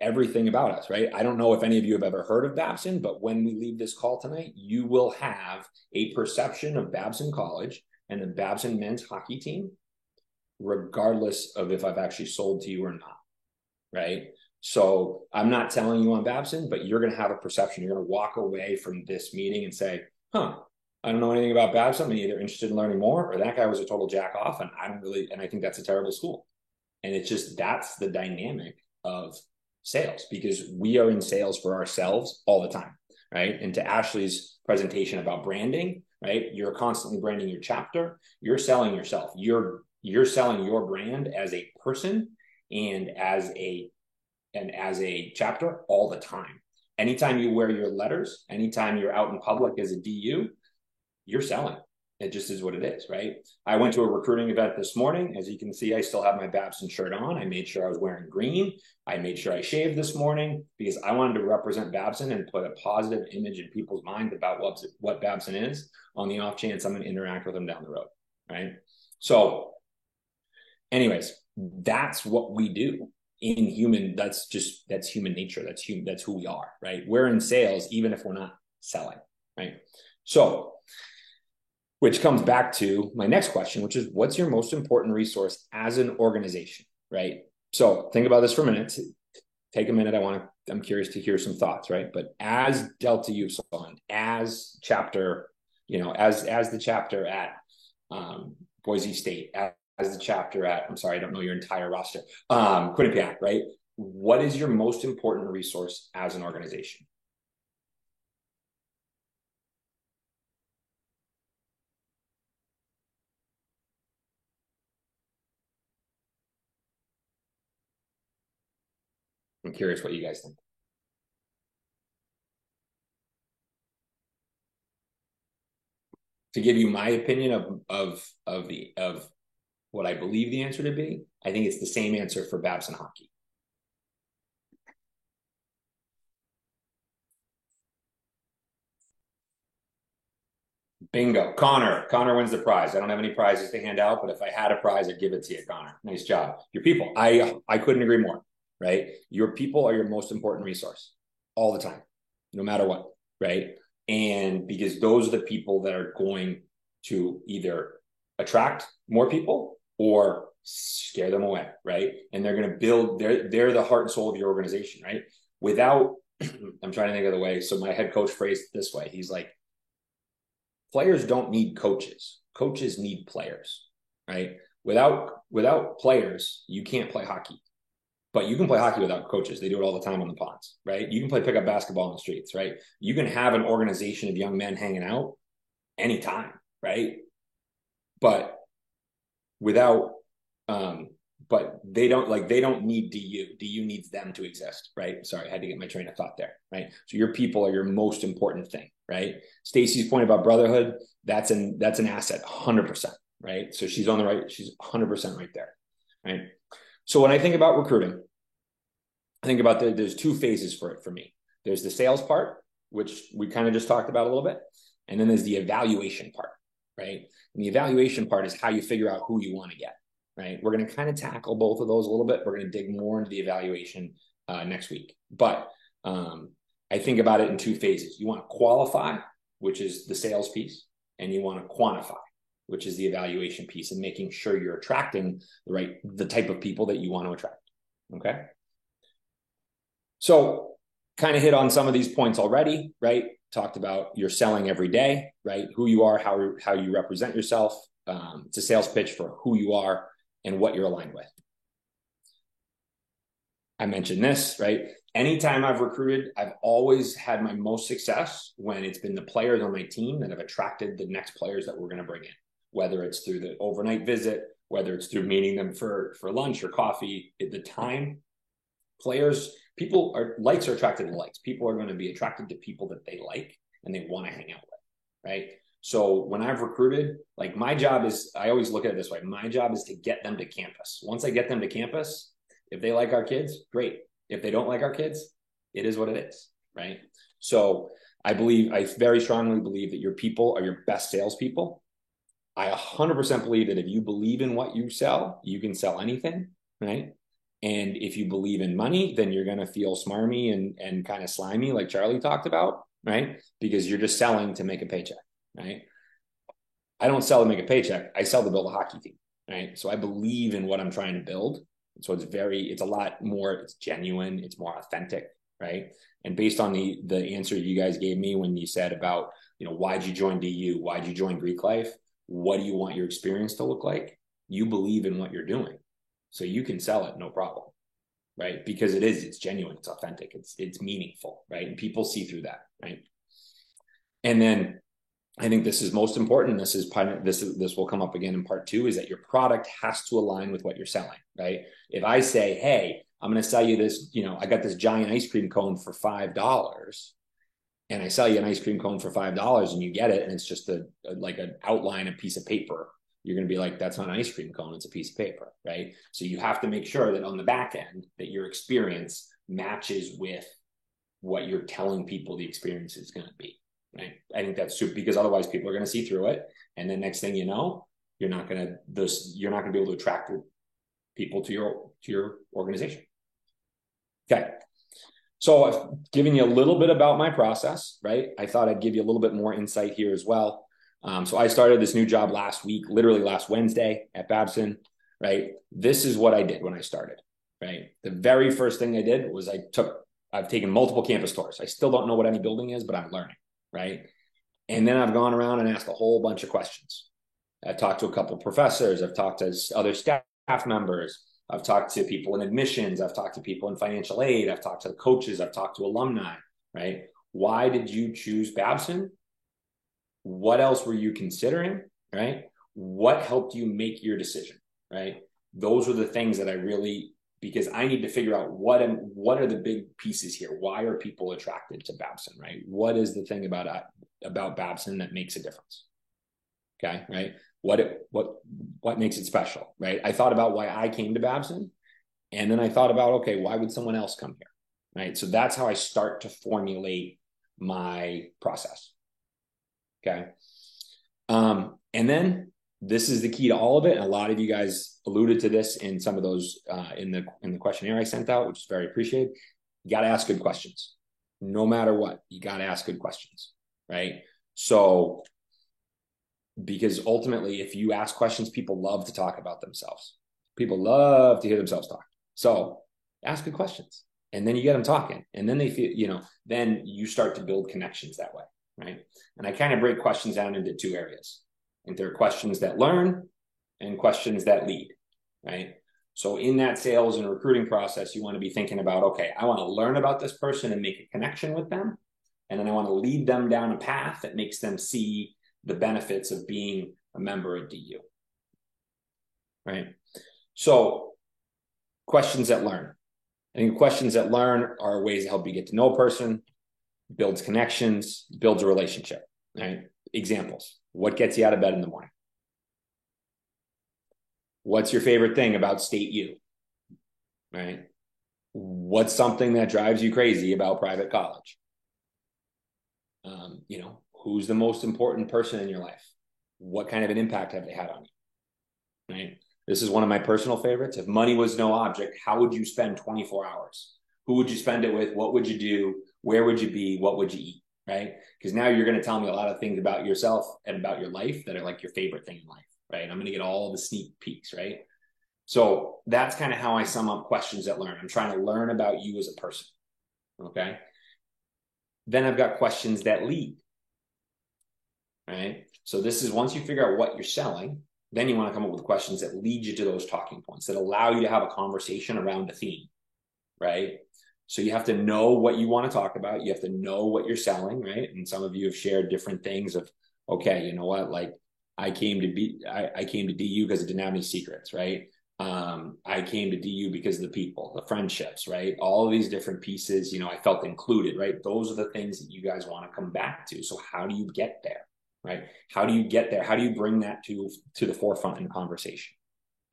everything about us, right? I don't know if any of you have ever heard of Babson, but when we leave this call tonight, you will have a perception of Babson College and the Babson men's hockey team, regardless of if I've actually sold to you or not, right? So I'm not telling you on Babson, but you're going to have a perception. You're going to walk away from this meeting and say, I don't know anything about Babson. I'm either interested in learning more, or that guy was a total jack off, and I think that's a terrible school. And it's just, that's the dynamic of sales, because we are in sales for ourselves all the time, right? And to Ashley's presentation about branding, right? You're constantly branding your chapter. You're selling yourself. You're selling your brand as a person and as a chapter all the time. Anytime you wear your letters, anytime you're out in public as a DU, you're selling. It just is what it is, right? I went to a recruiting event this morning. As you can see, I still have my Babson shirt on. I made sure I was wearing green. I made sure I shaved this morning because I wanted to represent Babson and put a positive image in people's mind about what Babson is, on the off chance I'm going to interact with them down the road, right? So anyways, that's what we do in human. That's human nature. That's who we are, right? We're in sales, even if we're not selling, right? So, which comes back to my next question, which is, what's your most important resource as an organization, right? So think about this for a minute. Take a minute. I'm curious to hear some thoughts, right? But as Delta Upsilon, as chapter, as the chapter at Boise State, as the chapter at, I'm sorry, I don't know your entire roster, Quinnipiac, right? What is your most important resource as an organization? I'm curious what you guys think. To give you my opinion of what I believe the answer to be, I think it's the same answer for Babson hockey. Bingo. Connor wins the prize. I don't have any prizes to hand out, but if I had a prize, I'd give it to you, Connor. Nice job. Your people. I couldn't agree more, right? Your people are your most important resource all the time, no matter what, right? And because those are the people that are going to either attract more people or scare them away, right? And they're going to build, they're the heart and soul of your organization, right? Without, I'm trying to think of the way. So my head coach phrased it this way. He's like, players don't need coaches. Coaches need players, right? Without players, you can't play hockey. But you can play hockey without coaches. They do it all the time on the ponds, right? You can play pickup basketball in the streets, right? You can have an organization of young men hanging out anytime, right? But without, but they don't need DU. DU needs them to exist, right? Sorry, I had to get my train of thought there, right? So your people are your most important thing, right? Stacy's point about brotherhood, that's an asset, 100%, right? So she's on the right, she's 100% right there, right? So when I think about recruiting, I think about there's two phases for it for me. There's the sales part, which we kind of just talked about a little bit. And then there's the evaluation part, right? And the evaluation part is how you figure out who you want to get, right? We're going to kind of tackle both of those a little bit. We're going to dig more into the evaluation next week. But I think about it in two phases. You want to qualify, which is the sales piece, and you want to quantify, which is the evaluation piece, and making sure you're attracting the type of people that you want to attract. Okay. So kind of hit on some of these points already, right? Talked about you're selling every day, right? Who you are, how you represent yourself. It's a sales pitch for who you are and what you're aligned with. I mentioned this, right? Anytime I've recruited, I've always had my most success when it's been the players on my team that have attracted the next players that we're going to bring in. Whether it's through the overnight visit, whether it's through meeting them for lunch or coffee, at the time, likes are attracted to likes. People are going to be attracted to people that they like and they want to hang out with, right? So when I've recruited, like my job is, I always look at it this way. My job is to get them to campus. Once I get them to campus, if they like our kids, great. If they don't like our kids, it is what it is, right? So I very strongly believe that your people are your best salespeople. I 100% believe that if you believe in what you sell, you can sell anything, right? And if you believe in money, then you're going to feel smarmy and kind of slimy, like Charlie talked about, right? Because you're just selling to make a paycheck, right? I don't sell to make a paycheck. I sell to build a hockey team, right? So I believe in what I'm trying to build. So it's a lot more, it's genuine, it's more authentic, right? And based on the answer you guys gave me when you said about, why'd you join DU? Why'd you join Greek Life? What do you want your experience to look like? You believe in what you're doing. So you can sell it, no problem, right? Because it's genuine, it's authentic, it's meaningful, right? And people see through that, right? And then I think this is most important. This will come up again in part 2, is that your product has to align with what you're selling, right? If I say, hey, I'm going to sell you this, I got this giant ice cream cone for $5, and I sell you an ice cream cone for $5 and you get it, and it's just like an outline, a piece of paper, you're going to be like, that's not an ice cream cone, it's a piece of paper, right? So you have to make sure that on the back end that your experience matches with what you're telling people the experience is going to be, right? I think that's super, because otherwise people are going to see through it, and then next thing you know, you're not going to be able to attract people to your organization. Okay. So I've given you a little bit about my process, right? I thought I'd give you a little bit more insight here as well. So I started this new job last week, literally last Wednesday at Babson, right? This is what I did when I started, right? The very first thing I did was I've taken multiple campus tours. I still don't know what any building is, but I'm learning, right? And then I've gone around and asked a whole bunch of questions. I've talked to a couple of professors. I've talked to other staff members. I've talked to people in admissions. I've talked to people in financial aid. I've talked to coaches. I've talked to alumni, right? Why did you choose Babson? What else were you considering, right? What helped you make your decision, right? Those were the things that because I need to figure out what are the big pieces here? Why are people attracted to Babson, right? What is the thing about Babson that makes a difference? Okay, right? What makes it special, right? I thought about why I came to Babson, and then I thought about, okay, why would someone else come here, right? So that's how I start to formulate my process. Okay. And then this is the key to all of it. And a lot of you guys alluded to this in some of those, in the questionnaire I sent out, which is very appreciated. You got to ask good questions. No matter what, you got to ask good questions, right? So Because ultimately, if you ask questions, people love to talk about themselves. People love to hear themselves talk. So ask good questions, and then you get them talking, and then they feel, then you start to build connections that way, right? And I kind of break questions down into two areas. And there are questions that learn and questions that lead, right? So in that sales and recruiting process, you want to be thinking about, okay, I want to learn about this person and make a connection with them. And then I want to lead them down a path that makes them see the benefits of being a member of DU, right? So questions that learn. I think questions that learn are ways to help you get to know a person, builds connections, builds a relationship, right? Examples. What gets you out of bed in the morning? What's your favorite thing about State U? Right? What's something that drives you crazy about private college? Who's the most important person in your life? What kind of an impact have they had on you? Right? This is one of my personal favorites. If money was no object, how would you spend 24 hours? Who would you spend it with? What would you do? Where would you be? What would you eat? Right? Because now you're going to tell me a lot of things about yourself and about your life that are like your favorite thing in life, right? I'm going to get all the sneak peeks, right? So that's kind of how I sum up questions that learn. I'm trying to learn about you as a person, okay? Then I've got questions that lead, right? So this is once you figure out what you're selling, then you want to come up with questions that lead you to those talking points, that allow you to have a conversation around a theme, right? So you have to know what you want to talk about. You have to know what you're selling, right? And some of you have shared different things of, okay, you know what? Like I came to DU because it didn't have any secrets, right? I came to DU because of the people, the friendships, right? All of these different pieces, I felt included, right? Those are the things that you guys want to come back to. So how do you get there, right? How do you get there? How do you bring that to the forefront in the conversation,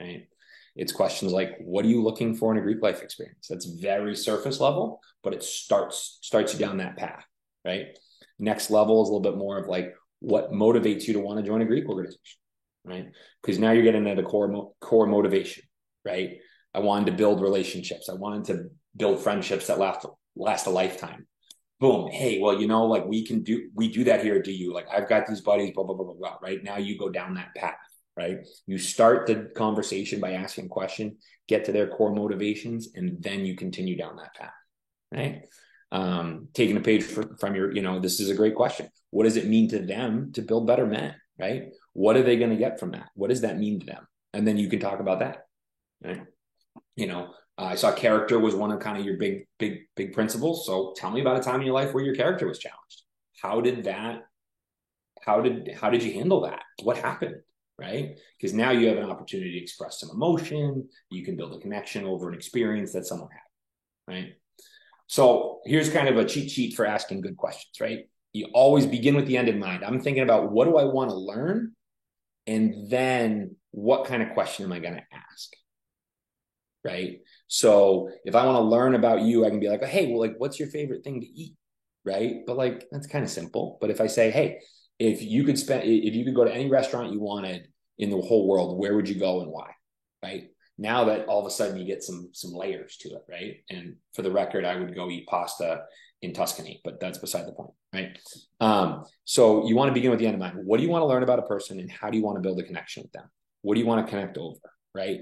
right? It's questions like, what are you looking for in a Greek life experience? That's very surface level, but it starts you down that path, right? Next level is a little bit more of like, what motivates you to want to join a Greek organization, right? Because now you're getting at a core motivation, right? I wanted to build relationships. I wanted to build friendships that last a lifetime. Boom. Hey, well, like we do that here at DU. Like I've got these buddies, blah, blah, blah, blah, blah, right? Now you go down that path, right? You start the conversation by asking a question, get to their core motivations, and then you continue down that path, right? Taking a page from your, this is a great question. What does it mean to them to build better men, right? What are they going to get from that? What does that mean to them? And then you can talk about that, right? I saw character was one of kind of your big principles. So tell me about a time in your life where your character was challenged. How did you handle that? What happened? Right? Because now you have an opportunity to express some emotion. You can build a connection over an experience that someone had, right? So here's kind of a cheat sheet for asking good questions, right? You always begin with the end in mind. I'm thinking about what do I want to learn? And then what kind of question am I going to ask? Right? So if I want to learn about you, I can be like, hey, well, like, what's your favorite thing to eat? Right? But like, that's kind of simple. But if I say, hey, if you could go to any restaurant you wanted in the whole world, where would you go and why? Right? Now that all of a sudden you get some layers to it, right? And for the record, I would go eat pasta in Tuscany, but that's beside the point, right? So you want to begin with the end in mind. What do you want to learn about a person, and how do you want to build a connection with them? What do you want to connect over, right?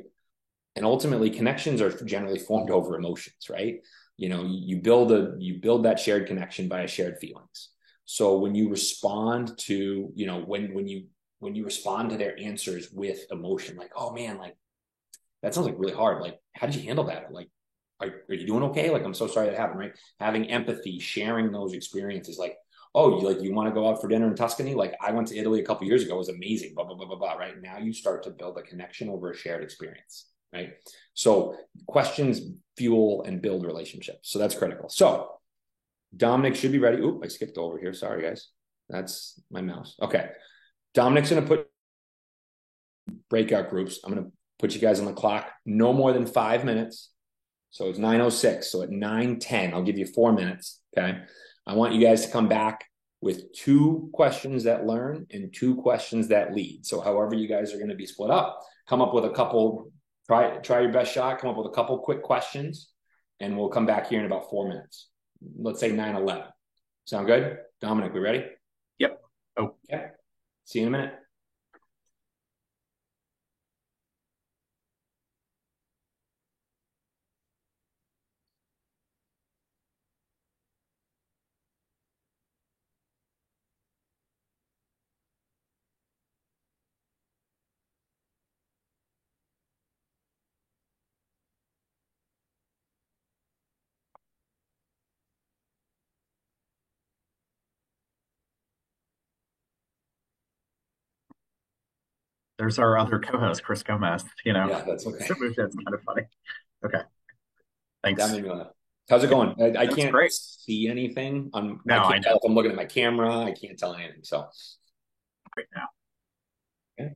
And ultimately, connections are generally formed over emotions, right? You build that shared connection via shared feelings. So when you respond to, when you respond to their answers with emotion, like, oh man, like that sounds like really hard. Like, how did you handle that? Like, are you doing okay? Like, I'm so sorry that happened, right? Having empathy, sharing those experiences, like, oh, you want to go out for dinner in Tuscany? Like, I went to Italy a couple of years ago. It was amazing, blah, blah, blah, blah, blah, right? Now you start to build a connection over a shared experience, right? So questions fuel and build relationships. So that's critical. So Dominic should be ready. Oop, I skipped over here. Sorry, guys. That's my mouse. Okay. Dominic's going to put breakout groups. I'm going to put you guys on the clock. No more than 5 minutes. So it's 9:06. So at 9:10, I'll give you 4 minutes. Okay. I want you guys to come back with 2 questions that learn and 2 questions that lead. So however you guys are going to be split up, come up with a couple, try your best shot, come up with a couple quick questions, and we'll come back here in about 4 minutes. Let's say 9:11. Sound good? Dominic, we ready? Yep. Okay. See you in a minute. There's our other co-host, Chris Gomez. You know, Yeah, that's okay. so it's kind of funny. Okay, That thanks. made me laugh. How's it going? I That's can't great. see anything. I No, I can't know tell if I'm looking at my camera. I can't tell anything. So, right now.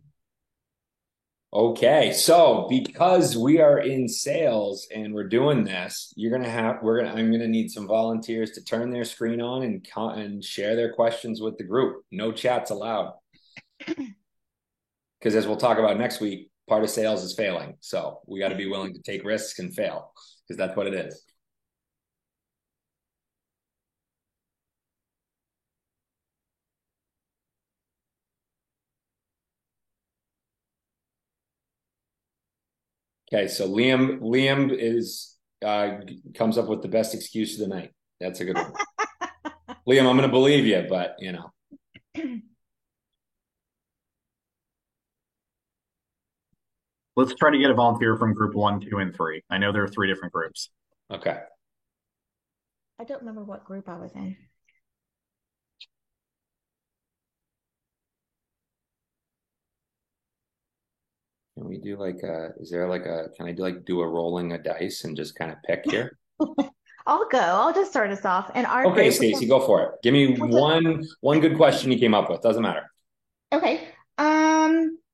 okay. So because we are in sales and we're doing this, I'm gonna need some volunteers to turn their screen on and share their questions with the group. No chats allowed. Because as we'll talk about next week, part of sales is failing. So we got to be willing to take risks and fail because that's what it is. Okay, so Liam is comes up with the best excuse of the night. That's a good one. Liam, I'm going to believe you, but you know. Let's try to get a volunteer from group 1, 2, and 3. I know there are 3 different groups. Okay. I don't remember what group I was in. Can we do can I do a rolling a dice and just kind of pick here? I'll go. I'll just start us off. And our Okay, group, Stacy, go for it. Give me one good question you came up with. Doesn't matter. okay.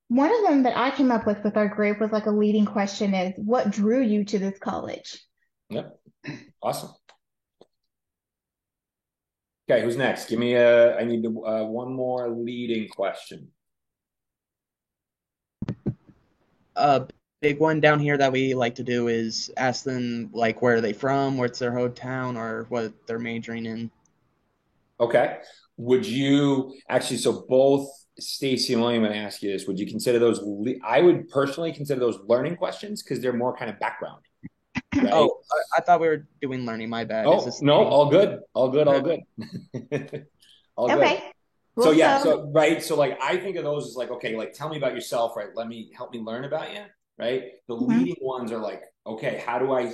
One of them that I came up with our group was like a leading question is what drew you to this college? Yep. Awesome. Okay, who's next? I need one more leading question. A big one down here that we like to do is ask them like where are they from, what's their hometown, or what they're majoring in. Okay. Would you actually, so both Stacy and William, I'm going to ask you this. Would you consider those, I would personally consider those learning questions because they're more kind of background. Right? Oh, I thought we were doing learning. My bad. Oh, no, all good. All good. All good. All good. Okay. So Well, yeah, so right. So like I think of those as like, okay, like tell me about yourself, right? Help me learn about you, right? The leading ones are like, okay, how do I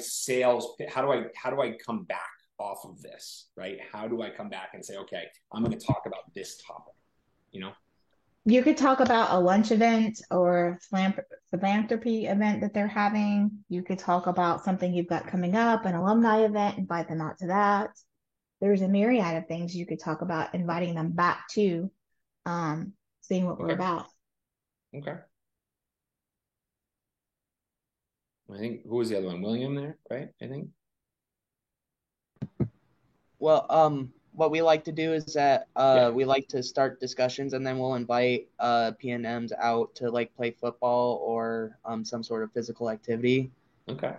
come back off of this, right? How do I come back and say, okay, I'm going to talk about this topic, you know? you could talk about a lunch event or philanthropy event that they're having. You could talk about something you've got coming up, an alumni event, invite them out to that. There's a myriad of things you could talk about, inviting them back to seeing what we're about. Okay. I think who was the other one? William there, right? I think. Well, what we like to do is that we like to start discussions and then we'll invite PNMs out to like play football or some sort of physical activity. Okay.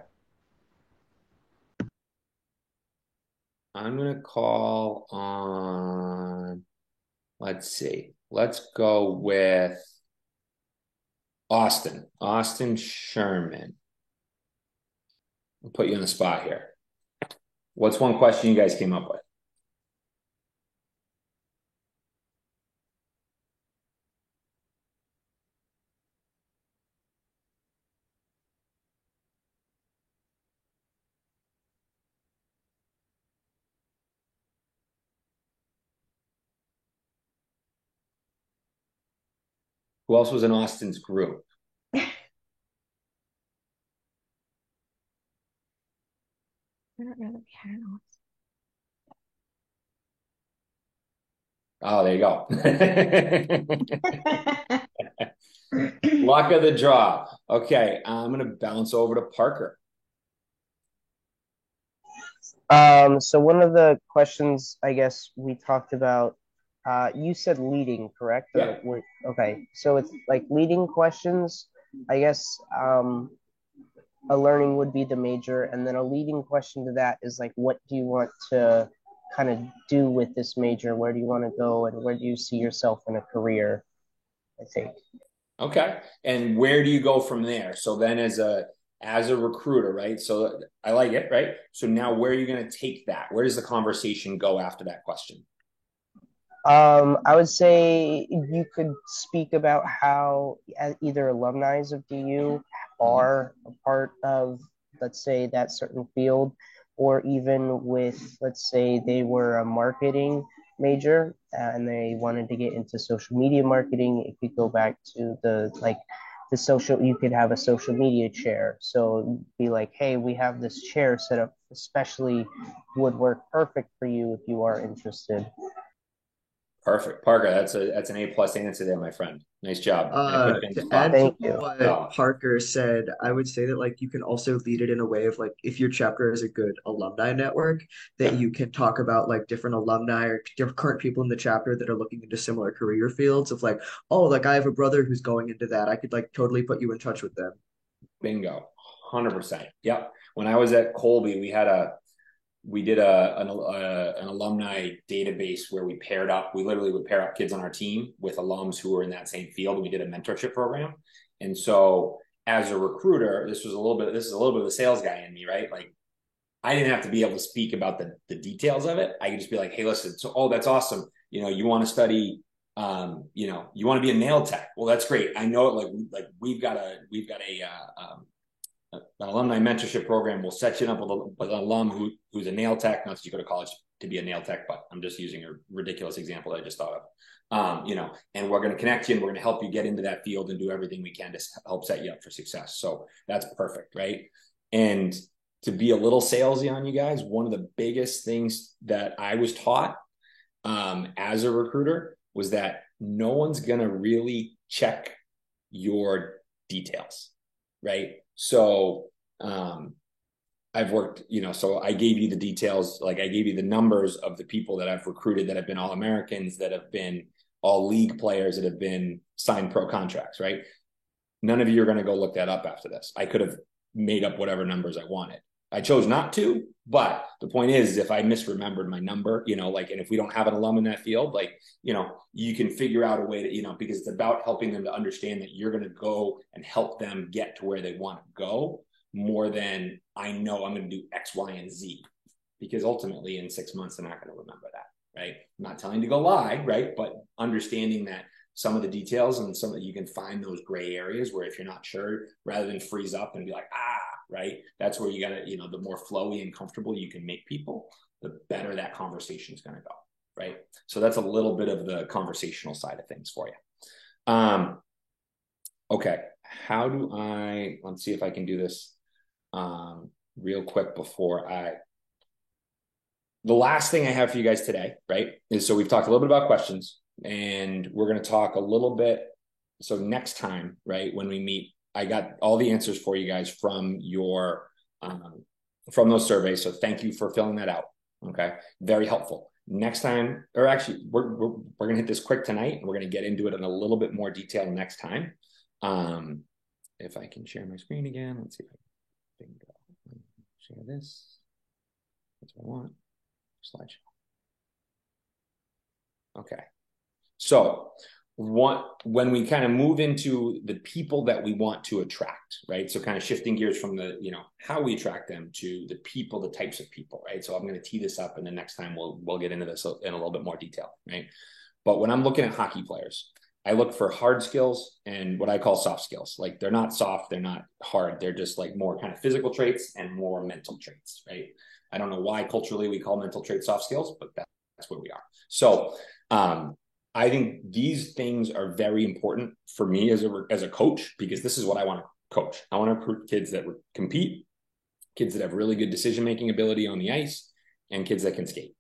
I'm gonna call on, let's see. Let's go with Austin Sherman. I'll put you on the spot here. What's one question you guys came up with? Who else was in Austin's group? I don't know that we had an Oh, there you go. Luck of the draw. Okay, I'm gonna bounce over to Parker. So one of the questions I guess we talked about, you said leading, correct? Yeah. Okay, so it's like leading questions. I guess a learning would be the major, and then a leading question to that is like, what do you want to kind of do with this major? Where do you want to go, and where do you see yourself in a career? I think. Okay, and where do you go from there? So then, as a recruiter, right? So I like it, right? So now, where are you going to take that? Where does the conversation go after that question? I would say you could speak about how either alumni of DU are a part of, let's say, that certain field, or even with, let's say, they were a marketing major and they wanted to get into social media marketing, it could go back to the social, you could have a social media chair. So be like, hey, we have this chair set up, especially would work perfect for you if you are interested. Perfect. Parker, that's an A+ answer there, my friend. Nice job. And it could have been To fun. add to Thank you. what Oh, Parker said, I would say that like you can also lead it in a way of like if your chapter is a good alumni network, that you can talk about like different alumni or different current people in the chapter that are looking into similar career fields of like, oh, like I have a brother who's going into that. I could like totally put you in touch with them. bingo. 100%. Yep. When I was at Colby, we did an alumni database where we literally would pair up kids on our team with alums who were in that same field. And we did a mentorship program. And so as a recruiter, this is a little bit of the sales guy in me, right? Like I didn't have to be able to speak about the details of it. I could just be like, hey, listen, so, oh, that's awesome. You want to study, you want to be a nail tech. Well, that's great. I know it. Like we've got an alumni mentorship program. We'll set you up with an alum who's a nail tech. Not that you go to college to be a nail tech, but I'm just using a ridiculous example that I just thought of. And we're going to connect you and we're going to help you get into that field and do everything we can to help set you up for success. So that's perfect, right? And to be a little salesy on you guys, one of the biggest things that I was taught as a recruiter was that no one's going to really check your details, right? So I've worked, so I gave you the details, like I gave you the numbers of the people that I've recruited that have been All-Americans, that have been all league players, that have been signed pro contracts, right? None of you are going to go look that up after this. I could have made up whatever numbers I wanted. I chose not to, but the point is if I misremembered my number, and if we don't have an alum in that field, you can figure out a way to, because it's about helping them to understand that you're going to go and help them get to where they want to go more than I know I'm going to do X, Y, and Z, because ultimately in 6 months, they're not going to remember that, right? I'm not telling you to go lie, right? But understanding that some of the details and some that you can find those gray areas where if you're not sure, rather than freeze up and be like, right? That's where you got to, the more flowy and comfortable you can make people, the better that conversation is going to go, right? So that's a little bit of the conversational side of things for you. Okay. Let's see if I can do this real quick the last thing I have for you guys today, right, is so we've talked a little bit about questions and we're going to talk a little bit. So next time, right, when we meet, I got all the answers for you guys from from those surveys. So thank you for filling that out. Okay. Very helpful. Next time, or actually we're going to hit this quick tonight and we're going to get into it in a little bit more detail next time. If I can share my screen again, let's see if I can share this. That's what I want. Slideshow. Okay. So when we kind of move into the people that we want to attract, right? So kind of shifting gears from the, how we attract them to the people, the types of people, right? So I'm going to tee this up and the next time we'll get into this in a little bit more detail, right? But when I'm looking at hockey players, I look for hard skills and what I call soft skills. Like they're not soft, they're not hard. They're just like more kind of physical traits and more mental traits, right? I don't know why culturally we call mental traits soft skills, but that's where we are. So, I think these things are very important for me as a coach, because this is what I want to coach. I want to recruit kids that compete, kids that have really good decision-making ability on the ice, and kids that can skate,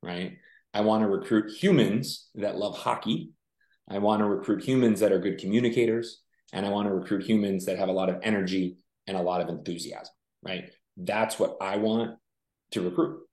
right? I want to recruit humans that love hockey. I want to recruit humans that are good communicators, and I want to recruit humans that have a lot of energy and a lot of enthusiasm, right? That's what I want to recruit.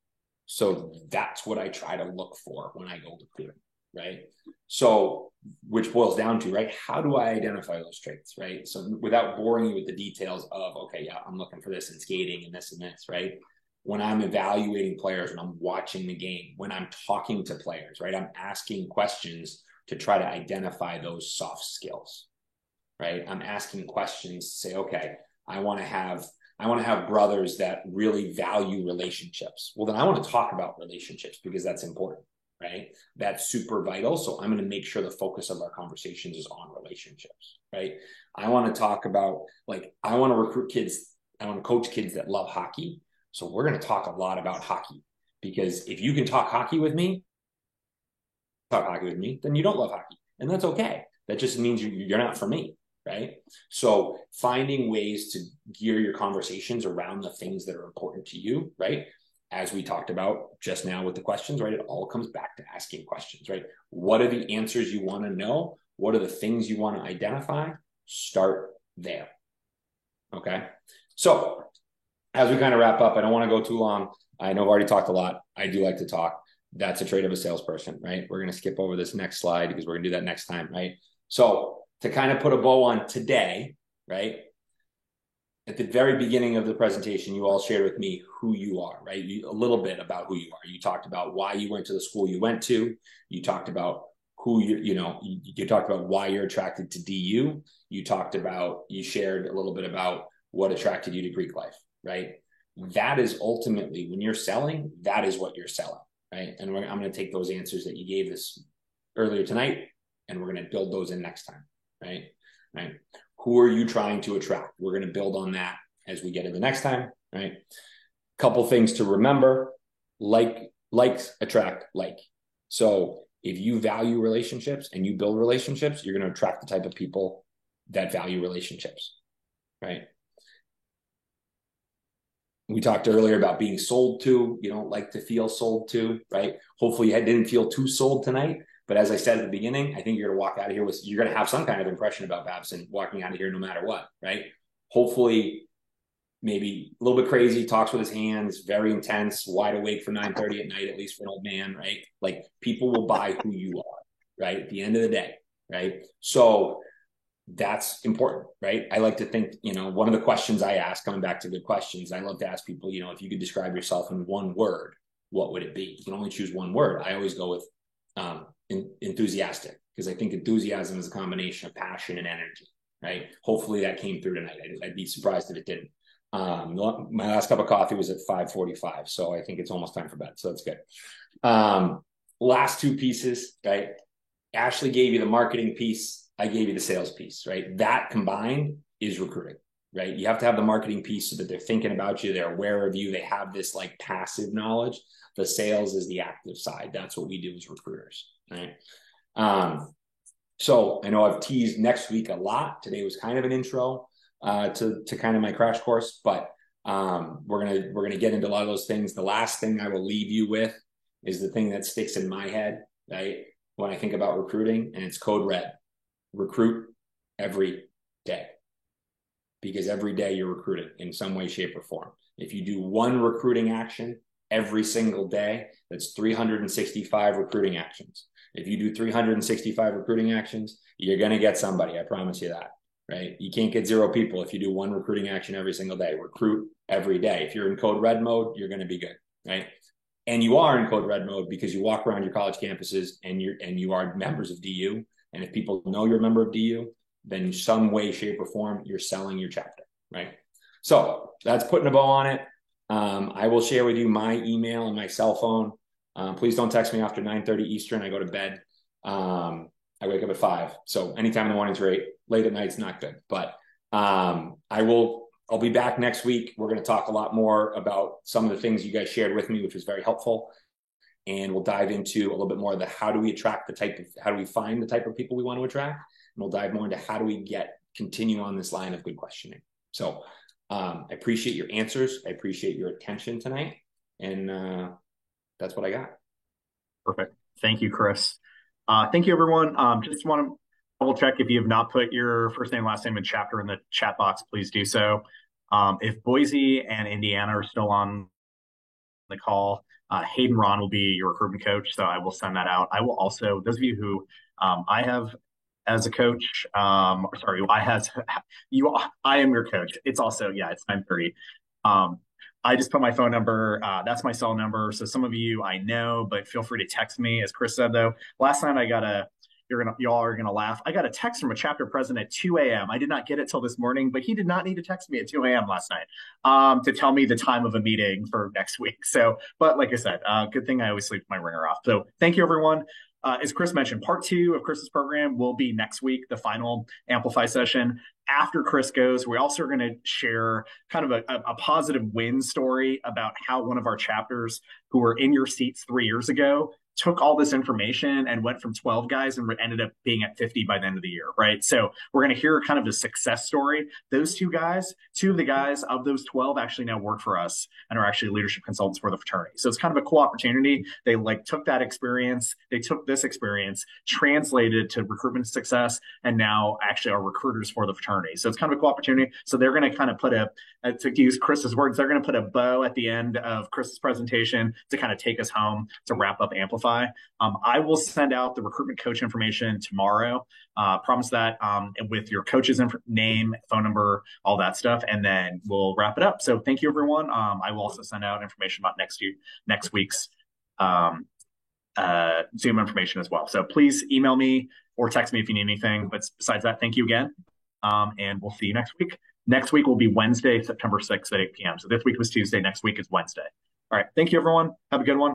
So that's what I try to look for when I go recruiting. Right. So, which boils down to, right, how do I identify those traits, right? So without boring you with the details of, okay, yeah, I'm looking for this in skating and this, right? When I'm evaluating players, when I'm watching the game, when I'm talking to players, right, I'm asking questions to try to identify those soft skills, right? I'm asking questions to say, okay, I want to have brothers that really value relationships. Well, then I want to talk about relationships because that's important. Right? That's super vital. So I'm going to make sure the focus of our conversations is on relationships, right? I want to talk about, I want to recruit kids. I want to coach kids that love hockey. So we're going to talk a lot about hockey, because if you can talk hockey with me, talk hockey with me, then you don't love hockey. And that's okay. That just means you're not for me, right? So finding ways to gear your conversations around the things that are important to you, right? As we talked about just now with the questions, right? It all comes back to asking questions, right? What are the answers you want to know? What are the things you want to identify? Start there. Okay. So as we kind of wrap up, I don't want to go too long. I know I've already talked a lot. I do like to talk. That's a trait of a salesperson, right? We're going to skip over this next slide because we're going to do that next time, right? So to kind of put a bow on today, right? At the very beginning of the presentation, you all shared with me who you are, right? A little bit about who you are. You talked about why you went to the school you went to. You talked about who you talked about why you're attracted to DU. You shared a little bit about what attracted you to Greek life, right? That is ultimately, when you're selling, that is what you're selling, right? And I'm going to take those answers that you gave this earlier tonight, and we're going to build those in next time, right? Right. Who are you trying to attract? We're going to build on that as we get into next time, right? Couple things to remember: likes attract like. So if you value relationships and you build relationships, you're going to attract the type of people that value relationships, right? We talked earlier about being sold to. You don't like to feel sold to, right? Hopefully you didn't feel too sold tonight. But as I said at the beginning, I think you're going to walk out of here you're going to have some kind of impression about Babson walking out of here no matter what, right? Hopefully, maybe a little bit crazy, talks with his hands, very intense, wide awake for 9:30 at night, at least for an old man, right? Like, people will buy who you are, right? At the end of the day, right? So that's important, right? I like to think, one of the questions I ask, coming back to good questions, I love to ask people, if you could describe yourself in one word, what would it be? You can only choose one word. I always go with enthusiastic, because I think enthusiasm is a combination of passion and energy, right? Hopefully that came through tonight. I'd be surprised if it didn't. My last cup of coffee was at 5:45, so I think it's almost time for bed, so that's good. Last two pieces, right? Ashley gave you the marketing piece, I gave you the sales piece, right? That combined is recruiting, right? You have to have the marketing piece so that they're thinking about you, they're aware of you, they have this like passive knowledge. The sales is the active side. That's what we do as recruiters, right? So I know I've teased next week a lot. Today was kind of an intro to kind of my crash course, but we're gonna get into a lot of those things. The last thing I will leave you with is the thing that sticks in my head, right? When I think about recruiting, and it's code red: recruit every day, because every day you're recruiting in some way, shape, or form. If you do one recruiting action every single day, that's 365 recruiting actions. If you do 365 recruiting actions, you're going to get somebody. I promise you that, right? You can't get 0 people if you do one recruiting action every single day. Recruit every day. If you're in code red mode, you're going to be good, right? And you are in code red mode because you walk around your college campuses and you are members of DU. And if people know you're a member of DU, then in some way, shape, or form, you're selling your chapter, right? So that's putting a bow on it. I will share with you my email and my cell phone. Please don't text me after 9:30 Eastern. I go to bed. I wake up at 5. So anytime in the morning's great. Late at night's not good. But I'll be back next week. We're going to talk a lot more about some of the things you guys shared with me, which was very helpful. And we'll dive into a little bit more of how do we find the type of people we want to attract? And we'll dive more into how do we continue on this line of good questioning. So I appreciate your answers. I appreciate your attention tonight. And that's what I got. Perfect. Thank you, Chris. Thank you, everyone. Just want to double check, if you have not put your first name, last name, and chapter in the chat box, please do so. If Boise and Indiana are still on the call, Hayden Ron will be your recruitment coach, so I will send that out. I will also, those of you who I have as a coach, I am your coach. It's also, it's 9:30. I just put my phone number. That's my cell number. So some of you I know, but feel free to text me. As Chris said, though, last night y'all are gonna laugh. I got a text from a chapter president at 2 a.m. I did not get it till this morning, but he did not need to text me at 2 a.m. last night to tell me the time of a meeting for next week. So, but like I said, good thing I always sleep my ringer off. So thank you, everyone. As Chris mentioned, part 2 of Chris's program will be next week, the final Amplify session. After Chris goes, we also are going to share kind of a positive win story about how one of our chapters who were in your seats 3 years ago took all this information and went from 12 guys and ended up being at 50 by the end of the year, right? So we're going to hear kind of a success story. Those two of the guys of those 12 actually now work for us and are actually leadership consultants for the fraternity. So it's kind of a cool opportunity. They like took that experience, they took this experience, translated to recruitment success, and now actually are recruiters for the fraternity. So it's kind of a cool opportunity. So they're going to kind of put to use Chris's words, they're going to put a bow at the end of Chris's presentation to kind of take us home to wrap up Amplify. I will send out the recruitment coach information tomorrow. Promise that with your coach's name, phone number, all that stuff, and then we'll wrap it up. So thank you, everyone. I will also send out information about next week's Zoom information as well. So please email me or text me if you need anything. But besides that, thank you again, and we'll see you next week. Next week will be Wednesday, September 6th at 8 p.m. So this week was Tuesday. Next week is Wednesday. All right. Thank you, everyone. Have a good one.